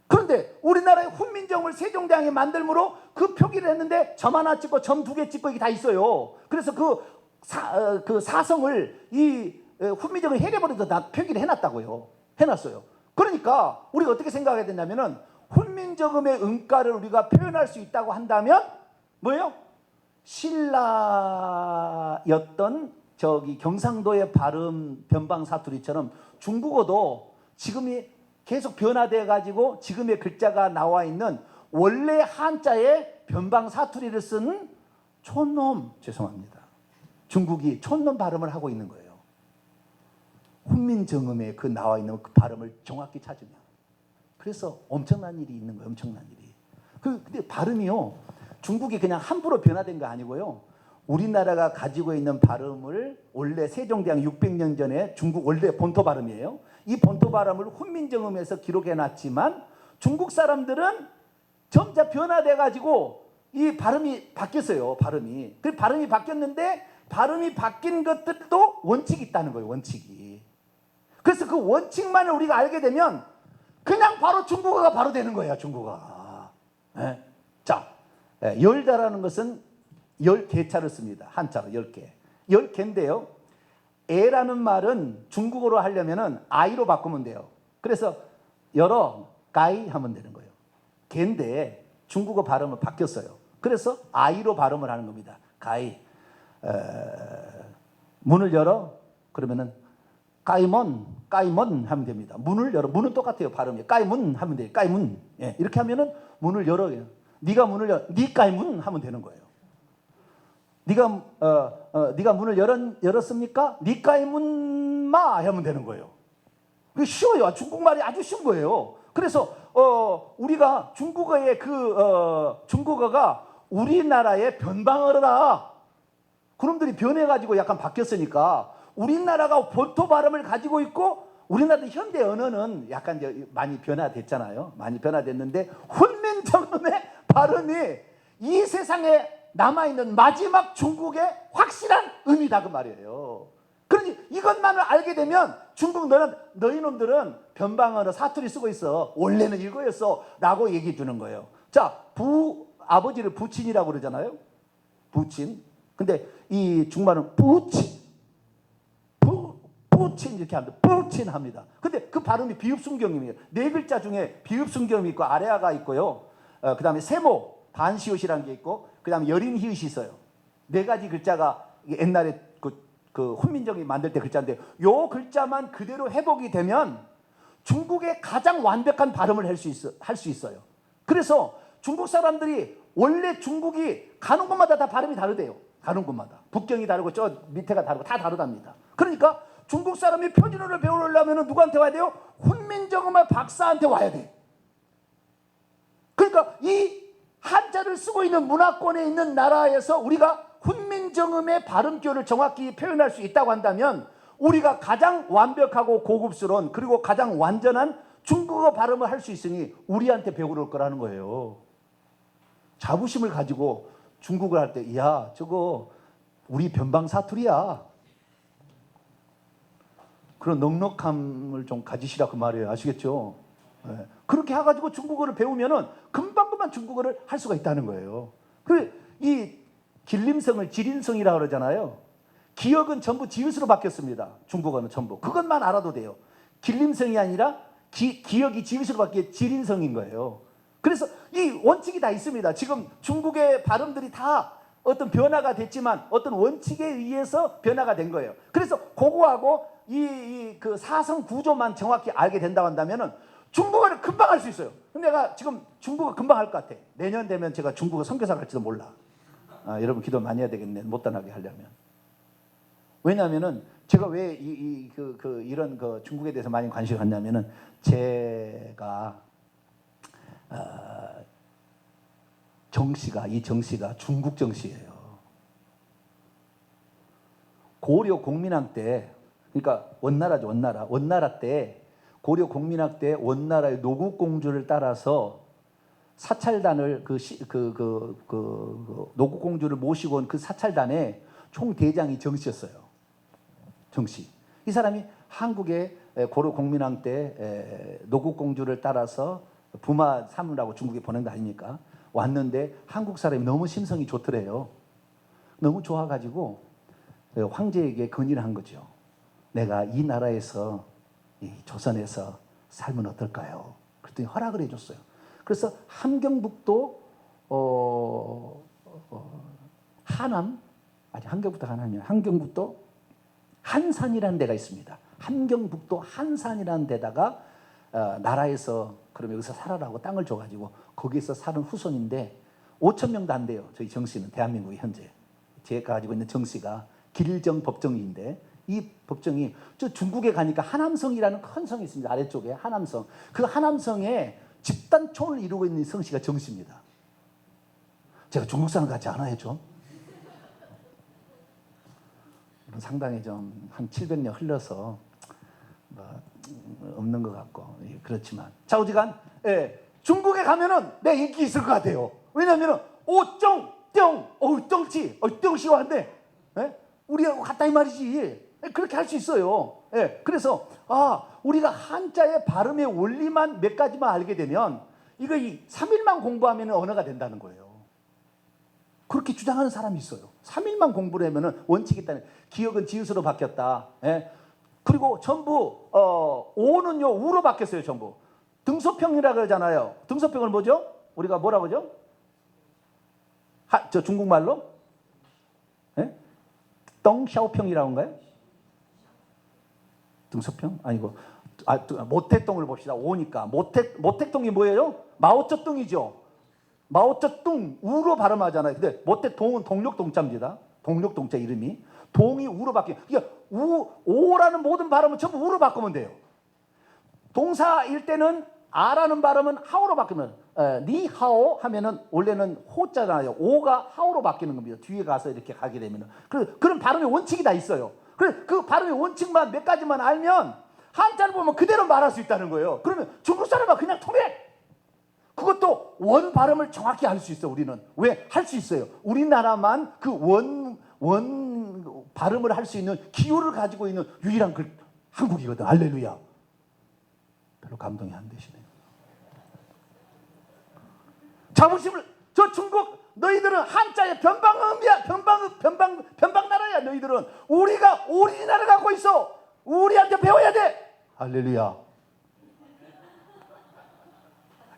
그런데 우리나라의 훈민정음을 세종대왕이 만들므로 그 표기를 했는데 점 하나 찍고 점 두 개 찍고 이게 다 있어요. 그래서 그 사성을 이 훈민정음을 해려버려서 다 표기를 해놨다고요. 해놨어요. 그러니까 우리가 어떻게 생각해야 되냐면은 훈민정음의 음가를 우리가 표현할 수 있다고 한다면 뭐예요? 신라였던 저기 경상도의 발음 변방 사투리처럼 중국어도 지금이 계속 변화되어 가지고 지금의 글자가 나와 있는 원래 한자의 변방 사투리를 쓴 촌놈, 죄송합니다. 중국이 촌놈 발음을 하고 있는 거예요. 훈민정음에 그 나와 있는 그 발음을 정확히 찾으면. 그래서 엄청난 일이 있는 거예요. 엄청난 일이. 근데 발음이요. 중국이 그냥 함부로 변화된 거 아니고요. 우리나라가 가지고 있는 발음을 원래 세종대왕 600년 전에 중국 원래 본토 발음이에요. 이 본토 발음을 훈민정음에서 기록해 놨지만 중국 사람들은 점차 변화돼 가지고 이 발음이 바뀌었어요. 발음이. 그 발음이 바뀌었는데 발음이 바뀐 것들도 원칙이 있다는 거예요. 원칙이. 그래서 그 원칙만을 우리가 알게 되면 그냥 바로 중국어가 바로 되는 거예요. 중국어가. 네. 자, 열다라는 것은 10개차를 씁니다. 한자로 10개. 10개인데요. 애라는 말은 중국어로 하려면은 아이로 바꾸면 돼요. 그래서 열어 가이 하면 되는 거예요. 개인데 중국어 발음은 바뀌었어요. 그래서 아이로 발음을 하는 겁니다. 가이. 문을 열어 그러면은 까이먼 하면 됩니다. 문을 열어. 문은 똑같아요. 발음이. 까이문 하면 돼요. 까이문. 예, 이렇게 하면은 문을 열어. 네가 문을 열어. 네 까이문 하면 되는 거예요. 네가 문을 열었습니까? 네 까이문마 하면 되는 거예요. 그게 쉬워요. 중국말이 아주 쉬운 거예요. 그래서 우리가 중국어의 중국어가 우리나라의 변방어라. 그놈들이 변해가지고 약간 바뀌었으니까 우리나라가 본토 발음을 가지고 있고 우리나라 현대 언어는 약간 이제 많이 변화됐잖아요. 많이 변화됐는데 훈민정음의 발음이 이 세상에 남아있는 마지막 중국의 확실한 의미다 그 말이에요. 그러니 이것만을 알게 되면 중국 너희 놈들은 변방언어 사투리 쓰고 있어. 원래는 이거였어 라고 얘기해 주는 거예요. 자, 아버지를 부친이라고 그러잖아요. 부친. 근데 이 중말은 부친 이렇게 합니다. 부친 합니다. 근데 그 발음이 비읍순경임이에요. 네 글자 중에 비읍순경이 있고 아래아가 있고요. 그 다음에 세모 반시옷이라는 게 있고 그 다음에 여린히읗이 있어요. 네 가지 글자가 옛날에 그 훈민정음이 만들 때 글자인데 요 글자만 그대로 회복이 되면 중국의 가장 완벽한 발음을 할 수 있어요. 그래서 중국 사람들이 원래 중국이 가는 곳마다 다 발음이 다르대요. 가는 곳마다. 북경이 다르고 저 밑에가 다르고 다 다르답니다. 그러니까 중국 사람이 표준어를 배우려면 누구한테 와야 돼요? 훈민정음의 박사한테 와야 돼. 그러니까 이 한자를 쓰고 있는 문화권에 있는 나라에서 우리가 훈민정음의 발음교를 정확히 표현할 수 있다고 한다면 우리가 가장 완벽하고 고급스러운 그리고 가장 완전한 중국어 발음을 할 수 있으니 우리한테 배우러 거라는 거예요. 자부심을 가지고 중국어를 할 때 야 저거 우리 변방 사투리야. 그런 넉넉함을 좀 가지시라 그 말이에요. 아시겠죠? 네. 그렇게 해가지고 중국어를 배우면은 금방금방 중국어를 할 수가 있다는 거예요. 이 길림성을 지린성이라고 그러잖아요. 기역은 전부 지읒으로 바뀌었습니다. 중국어는 전부. 그것만 알아도 돼요. 길림성이 아니라 기역이 지읒으로 바뀌어 지린성인 거예요. 그래서 이 원칙이 다 있습니다. 지금 중국의 발음들이 다 어떤 변화가 됐지만 어떤 원칙에 의해서 변화가 된 거예요. 그래서 그거하고 그 사성 구조만 정확히 알게 된다고 한다면은 중국어를 금방 할 수 있어요. 근데 내가 지금 중국어 금방 할 것 같아. 내년 되면 제가 중국어 선교사 갈지도 몰라. 여러분 기도 많이 해야 되겠네. 못 떠나게 하려면. 왜냐하면은 제가 왜 이런 중국에 대해서 많이 관심을 갖냐면은 제가 정씨가, 이 정씨가 중국 정씨예요. 고려 공민왕 때, 그러니까 원나라죠, 원나라 때, 고려 공민왕 때 원나라의 노국공주를 따라서 사찰단을 노국공주를 모시고 온 그 사찰단의 총대장이 정씨였어요. 정씨. 이 사람이 한국의 고려 공민왕 때 노국공주를 따라서 부마 삼으라고 중국에 보낸 거 아닙니까? 왔는데 한국 사람이 너무 심성이 좋더래요. 너무 좋아가지고 황제에게 건의를 한 거죠. 내가 이 나라에서, 이 조선에서 살면 어떨까요? 그랬더니 허락을 해줬어요. 그래서 함경북도 하남, 아니 함경북도 하남이야. 함경북도 한산이라는 데가 있습니다. 함경북도 한산이라는 데다가 나라에서 그럼 여기서 살아라고 땅을 줘가지고 거기서 사는 후손인데 5천 명도 안 돼요. 저희 정씨는 대한민국에 현재 제가 가지고 있는 정씨가 길정 법정인데 이 법정이 저 중국에 가니까 하남성이라는 큰 성이 있습니다. 아래쪽에 하남성. 그 하남성에 집단촌을 이루고 있는 성씨가 정씨입니다. 제가 중국 사람 같지 않아요, 좀? 상당히 좀 한 700년 흘러서 뭐 없는 것 같고 그렇지만 자 어지간 중국에 가면은 내 인기 있을 것 같아요. 왜냐하면은 쩡씨 한데 우리하고 같다 이 말이지. 그렇게 할 수 있어요. 그래서 우리가 한자의 발음의 원리만 몇 가지만 알게 되면 이거 3일만 공부하면 언어가 된다는 거예요. 그렇게 주장하는 사람이 있어요. 3일만 공부를 하면 원칙이 있다는. 기억은 지읒으로 바뀌었다. 그리고 전부 오는요 우로 바뀌었어요. 전부. 등소평이라 그러잖아요. 등소평은 뭐죠? 우리가 뭐라고 하죠? 저 중국말로? 덩샤오평이라고 한가요? 등소평? 아니고 모택동을 봅시다. 오니까 모택동이 뭐예요? 마오쩌둥이죠. 마오쩌둥 우로 발음하잖아요. 근데 모택동은 동력동자입니다. 동력동자 이름이 동이 우로 바뀌어요. 그러니까 오라는 모든 발음은 전부 우로 바꾸면 돼요. 동사일 때는 아라는 발음은 하오로 바뀌면 니하오 하면은 원래는 호자잖아요. 오가 하오로 바뀌는 겁니다. 뒤에 가서 이렇게 가게 되면은 그런 발음의 원칙이 다 있어요. 그 발음의 원칙만 몇 가지만 알면 한자를 보면 그대로 말할 수 있다는 거예요. 그러면 중국 사람은 그냥 통해. 그것도 원 발음을 정확히 할 수 있어. 우리는 왜 할 수 있어요? 우리나라만 그 원 발음을 할 수 있는 기호를 가지고 있는 유일한 한국이거든. 할렐루야. 별로 감동이 안 되시네요. 자부심을 저 중국 너희들은 한자의 변방음이야. 변방나라야. 너희들은 우리가 오리지널을 갖고 있어. 우리한테 배워야 돼. 할렐루야.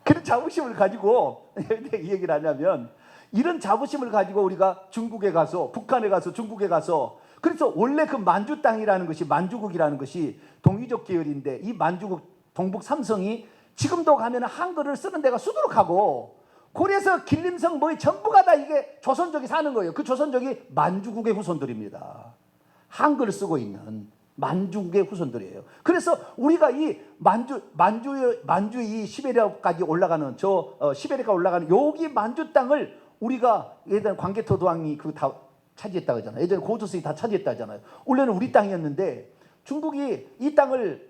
그런 자부심을 가지고 이 얘기를 하냐면 이런 자부심을 가지고 우리가 중국에 가서 북한에 가서 중국에 가서 그래서 원래 그 만주 땅이라는 것이 만주국이라는 것이 동이족 계열인데 이 만주국 동북 삼성이 지금도 가면 한글을 쓰는 데가 수두룩하고 고려에서 길림성 뭐 전부가 다 이게 조선족이 사는 거예요. 그 조선족이 만주국의 후손들입니다. 한글을 쓰고 있는 만주국의 후손들이에요. 그래서 우리가 이 만주 이 시베리아까지 올라가는 시베리아가 올라가는 여기 만주 땅을 우리가 예전에 광개토도왕이 그 다 차지했다고 하잖아요. 예전에 고조선이 다 차지했다 하잖아요. 원래는 우리 땅이었는데 중국이 이 땅을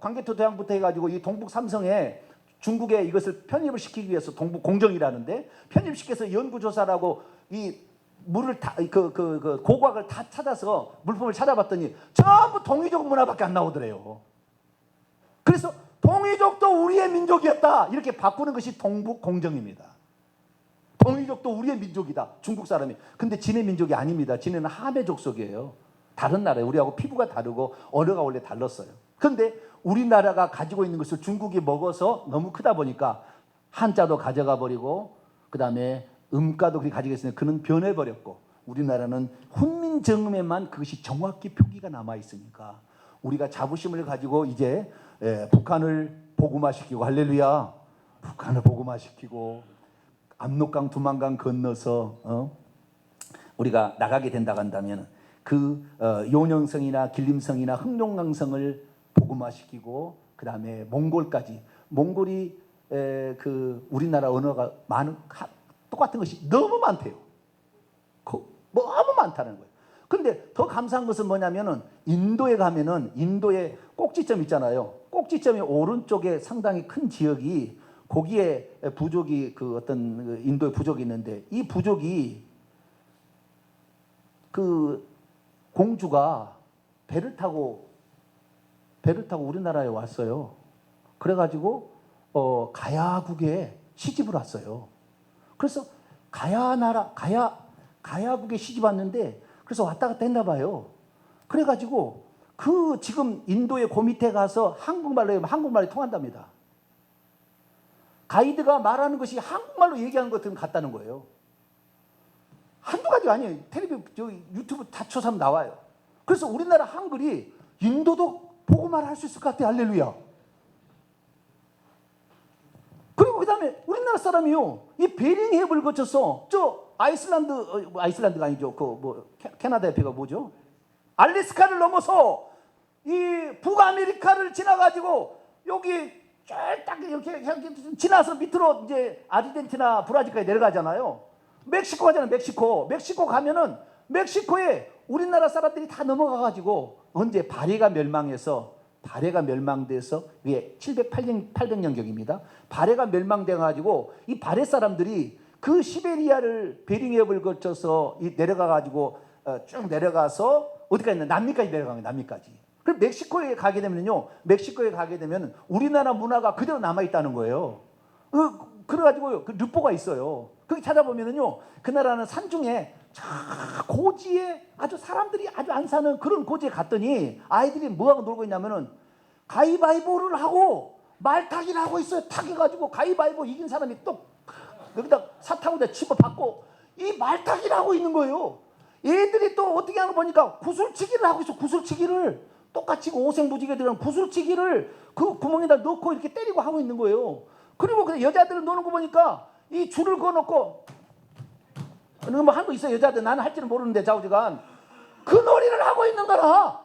광개토도왕부터 해가지고 이 동북 삼성에 중국에 이것을 편입을 시키기 위해서 동북 공정이라는데 편입시켜서 연구조사라고 이 물을 다 고곽을 다 찾아서 물품을 찾아봤더니 전부 동이족 문화밖에 안 나오더래요. 그래서 동이족도 우리의 민족이었다 이렇게 바꾸는 것이 동북 공정입니다. 동이족도 우리의 민족이다. 중국 사람이. 근데 지네 민족이 아닙니다. 지네는 하메 족속이에요. 다른 나라예요. 우리하고 피부가 다르고 언어가 원래 달랐어요. 그런데 우리나라가 가지고 있는 것을 중국이 먹어서 너무 크다 보니까 한자도 가져가 버리고 그 다음에 음가도 그렇게 가지고 있으니 그는 변해버렸고 우리나라는 훈민정음에만 그것이 정확히 표기가 남아있으니까 우리가 자부심을 가지고 이제 북한을 복음화시키고 할렐루야 북한을 복음화시키고 압록강 두만강 건너서 우리가 나가게 된다고 한다면 그 요녕성이나 길림성이나 흑룡강성을 복음화시키고 그 다음에 몽골까지 몽골이 그 우리나라 언어가 똑같은 것이 너무 많대요. 너무 많다는 거예요. 근데 더 감사한 것은 뭐냐면은 인도에 가면은 인도에 꼭지점 있잖아요. 꼭지점이 오른쪽에 상당히 큰 지역이 거기에 부족이 그 어떤 인도의 부족이 있는데 이 부족이 그 공주가 배를 타고 우리나라에 왔어요. 그래가지고 가야국에 시집을 왔어요. 그래서 가야국에 시집 왔는데 그래서 왔다 갔다 했나 봐요. 그래가지고 그 지금 인도의 그 밑에 가서 한국말이 통한답니다. 가이드가 말하는 것이 한국말로 얘기하는 것들은 같다는 거예요. 한두 가지가 아니에요. 유튜브 다 쳐서 나와요. 그래서 우리나라 한글이 인도도 보고만 할 수 있을 것 같아요. 할렐루야. 그리고 그 다음에 우리나라 사람이요. 이 베링해협을 거쳐서 아이슬란드가 아니죠. 캐나다 옆에가 뭐죠? 알래스카를 넘어서 이 북아메리카를 지나가지고 여기 쫙 이렇게 지나서 밑으로 이제 아르헨티나, 브라질까지 내려가잖아요. 멕시코 가잖아요. 멕시코 가면은 멕시코에 우리나라 사람들이 다 넘어가가지고 언제 바레가 멸망돼서 이게 800년경입니다. 바레가 멸망돼가지고 이 바레 사람들이 그 시베리아를 베링해협을 거쳐서 내려가가지고 쭉 내려가서 어디까지 있나 남미까지 내려가는 거예요. 남미까지. 그럼 멕시코에 가게 되면 우리나라 문화가 그대로 남아 있다는 거예요. 그래가지고 그 르포가 있어요. 거기 찾아보면은요, 그 나라는 산중에 고지에 아주 사람들이 아주 안 사는 그런 고지에 갔더니 아이들이 뭐하고 놀고 있냐면은 가위바위보를 하고 말타기를 하고 있어요. 타기가지고 가위바위보 이긴 사람이 또 여기다 사탕에다 집어받고 이 말타기를 하고 있는 거예요. 얘들이 또 어떻게 하는 거 보니까 구슬치기를 하고 있어. 구슬치기를 똑같이 오색무지개 들어간 구슬치기를 그 구멍에다 넣고 이렇게 때리고 하고 있는 거예요. 그리고 그 여자들은 노는 거 보니까 이 줄을 그어놓고 뭐 한 거 있어요. 여자들 나는 할 줄은 모르는데 좌우지간 그 놀이를 하고 있는 거라.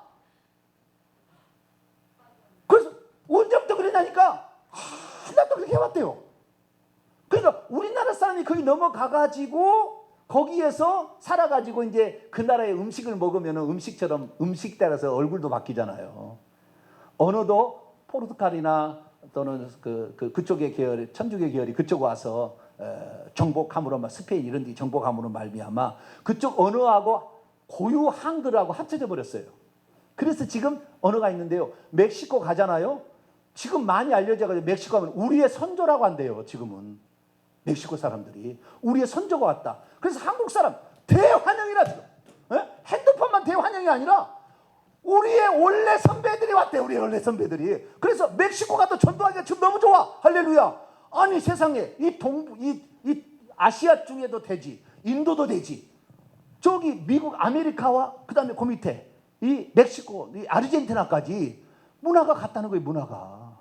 그래서 언제부터 그러냐니까 하나도 그렇게 해왔대요. 그러니까 우리나라 사람이 거기 넘어가가지고 거기에서 살아가지고 이제 그 나라의 음식을 먹으면 음식 따라서 얼굴도 바뀌잖아요. 언어도 포르투갈이나 또는 그쪽의 계열, 천주교 계열이 그쪽 와서 정복함으로 스페인 이런 데 정복함으로 말미암아 그쪽 언어하고 고유 한글하고 합쳐져 버렸어요. 그래서 지금 언어가 있는데요. 멕시코 가잖아요. 지금 많이 알려져가지고 멕시코 가면 우리의 선조라고 한대요. 지금은 멕시코 사람들이 우리의 선조가 왔다. 그래서 한국 사람 대환영이라 지금 핸드폰만 대환영이 아니라 우리의 원래 선배들이 왔대요. 우리의 원래 선배들이. 그래서 멕시코 가도 전도하기가 지금 너무 좋아. 할렐루야. 아니 세상에 이 아시아 중에도 되지, 인도도 되지, 저기 미국 아메리카와 그 다음에 그 밑에 이 멕시코, 이 아르헨티나까지 문화가 같다는 거예요. 문화가.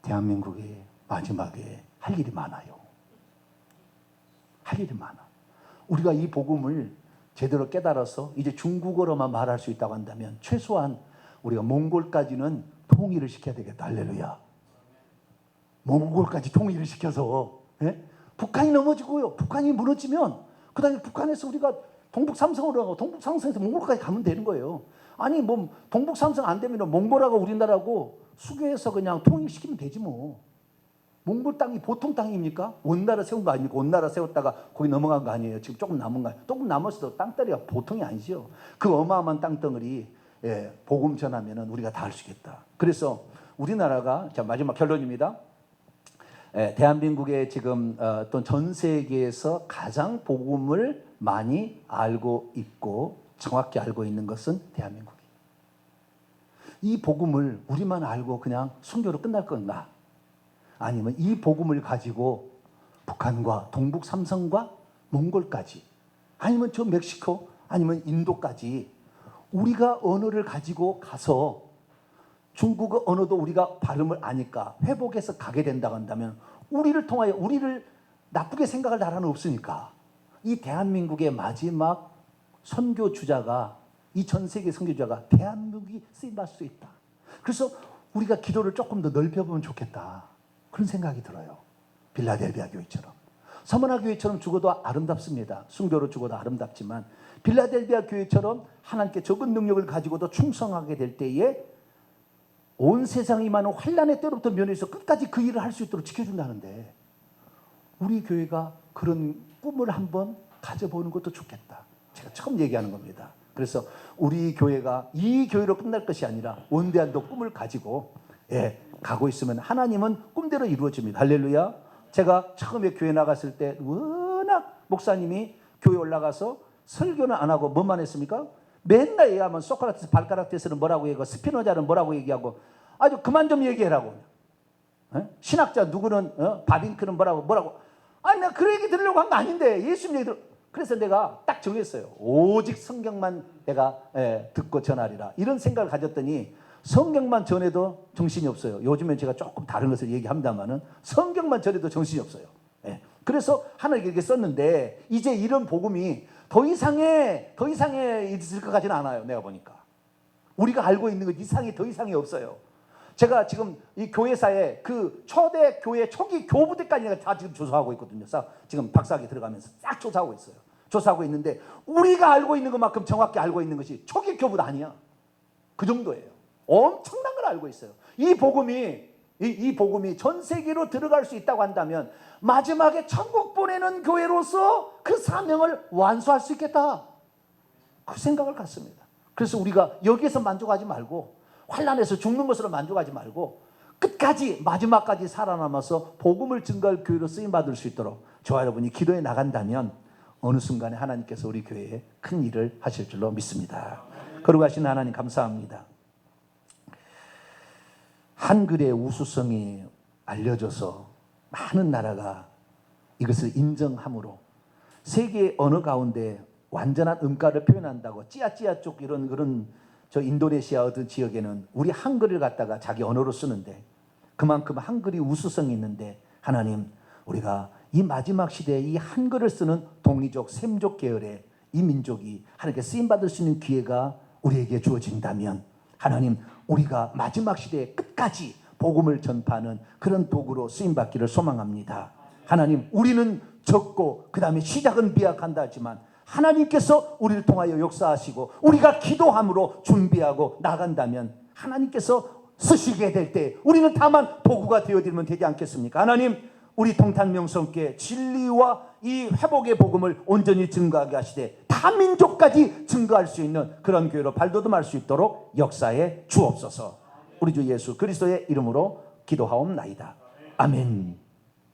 대한민국이 마지막에 할 일이 많아요. 할 일이 많아. 우리가 이 복음을 제대로 깨달아서 이제 중국어로만 말할 수 있다고 한다면 최소한 우리가 몽골까지는 통일을 시켜야 되겠다. 할렐루야. 몽골까지 통일을 시켜서 북한이 넘어지고요. 북한이 무너지면 그 다음에 북한에서 우리가 동북삼성으로 가고 동북삼성에서 몽골까지 가면 되는 거예요. 아니 뭐 동북삼성 안 되면 몽골하고 우리나라하고 수교해서 그냥 통일시키면 되지 뭐. 몽골 땅이 보통 땅입니까? 원나라 세운 거 아닙니까? 원나라 세웠다가 거기 넘어간 거 아니에요? 지금 조금 남은 거 아니에요? 조금 남았어도 땅덩이가 보통이 아니죠. 그 어마어마한 땅덩어리 복음 전하면 우리가 다 할 수 있겠다. 그래서 우리나라가 자 마지막 결론입니다. 대한민국에 지금 또 전 세계에서 가장 복음을 많이 알고 있고 정확히 알고 있는 것은 대한민국이에요. 이 복음을 우리만 알고 그냥 순교로 끝날 건가? 아니면 이 복음을 가지고 북한과 동북 삼성과 몽골까지 아니면 저 멕시코 아니면 인도까지 우리가 언어를 가지고 가서 중국어 언어도 우리가 발음을 아니까 회복해서 가게 된다고 한다면 우리를 통하여 우리를 나쁘게 생각할 나라는 없으니까 이 대한민국의 마지막 선교주자가 이 전 세계 선교주자가 대한민국이 쓰임받을 수 있다. 그래서 우리가 기도를 조금 더 넓혀보면 좋겠다. 그런 생각이 들어요. 빌라델비아 교회처럼. 서머나 교회처럼 죽어도 아름답습니다. 순교로 죽어도 아름답지만 빌라델비아 교회처럼 하나님께 적은 능력을 가지고도 충성하게 될 때에 온 세상이 많은 환난의 때로부터 면해서 끝까지 그 일을 할 수 있도록 지켜준다는데, 우리 교회가 그런 꿈을 한번 가져보는 것도 좋겠다. 제가 처음 얘기하는 겁니다. 그래서 우리 교회가 이 교회로 끝날 것이 아니라 원대한도 꿈을 가지고 가고 있으면 하나님은 꿈대로 이루어집니다. 할렐루야. 제가 처음에 교회 나갔을 때 워낙 목사님이 교회 올라가서 설교는 안 하고 뭐만 했습니까? 맨날 얘기하면 소크라테스 발가락 테스는 뭐라고 얘기하고 스피노자는 뭐라고 얘기하고 아주 그만 좀 얘기해라고. 신학자 누구는 바빙크는 뭐라고. 아니 내가 그 얘기 들으려고 한 거 아닌데 예수님 얘기 그래서 내가 딱 정했어요. 오직 성경만 내가 듣고 전하리라. 이런 생각을 가졌더니 성경만 전해도 정신이 없어요. 요즘엔 제가 조금 다른 것을 얘기합니다만은 성경만 전해도 정신이 없어요. 그래서 하나님께 썼는데 이제 이런 복음이 더 이상의 있을 것 같지는 않아요. 내가 보니까 우리가 알고 있는 것 이상이 더 이상이 없어요. 제가 지금 이 교회사에 그 초대 교회 초기 교부 때까지 다 지금 조사하고 있거든요. 지금 박사학위 들어가면서 싹 조사하고 있어요. 조사하고 있는데 우리가 알고 있는 것만큼 정확히 알고 있는 것이 초기 교부도 아니야. 그 정도예요. 엄청난 걸 알고 있어요. 이 복음이 전 세계로 들어갈 수 있다고 한다면 마지막에 천국 보내는 교회로서 그 사명을 완수할 수 있겠다. 그 생각을 갖습니다. 그래서 우리가 여기에서 만족하지 말고 환난에서 죽는 것으로 만족하지 말고 끝까지 마지막까지 살아남아서 복음을 증거할 교회로 쓰임받을 수 있도록 저와 여러분이 기도해 나간다면 어느 순간에 하나님께서 우리 교회에 큰 일을 하실 줄로 믿습니다. 거룩하신 하나님 감사합니다. 한글의 우수성이 알려져서 많은 나라가 이것을 인정함으로 세계 언어 가운데 완전한 음가를 표현한다고 찌아찌아 쪽 이런 그런 저 인도네시아 어떤 지역에는 우리 한글을 갖다가 자기 언어로 쓰는데 그만큼 한글이 우수성이 있는데 하나님 우리가 이 마지막 시대에 이 한글을 쓰는 동이족 셈족 계열의 이 민족이 하나님께 쓰임받을 수 있는 기회가 우리에게 주어진다면 하나님 우리가 마지막 시대의 끝까지 복음을 전파하는 그런 도구로 쓰임받기를 소망합니다. 하나님 우리는 적고 그 다음에 시작은 미약한다 하지만 하나님께서 우리를 통하여 역사하시고 우리가 기도함으로 준비하고 나간다면 하나님께서 쓰시게 될 때 우리는 다만 도구가 되어드리면 되지 않겠습니까? 하나님 우리 동탄명성께 진리와 이 회복의 복음을 온전히 증거하게 하시되 다민족까지 증거할 수 있는 그런 교회로 발돋움할 수 있도록 역사에 주옵소서. 우리 주 예수 그리스도의 이름으로 기도하옵나이다. 아멘.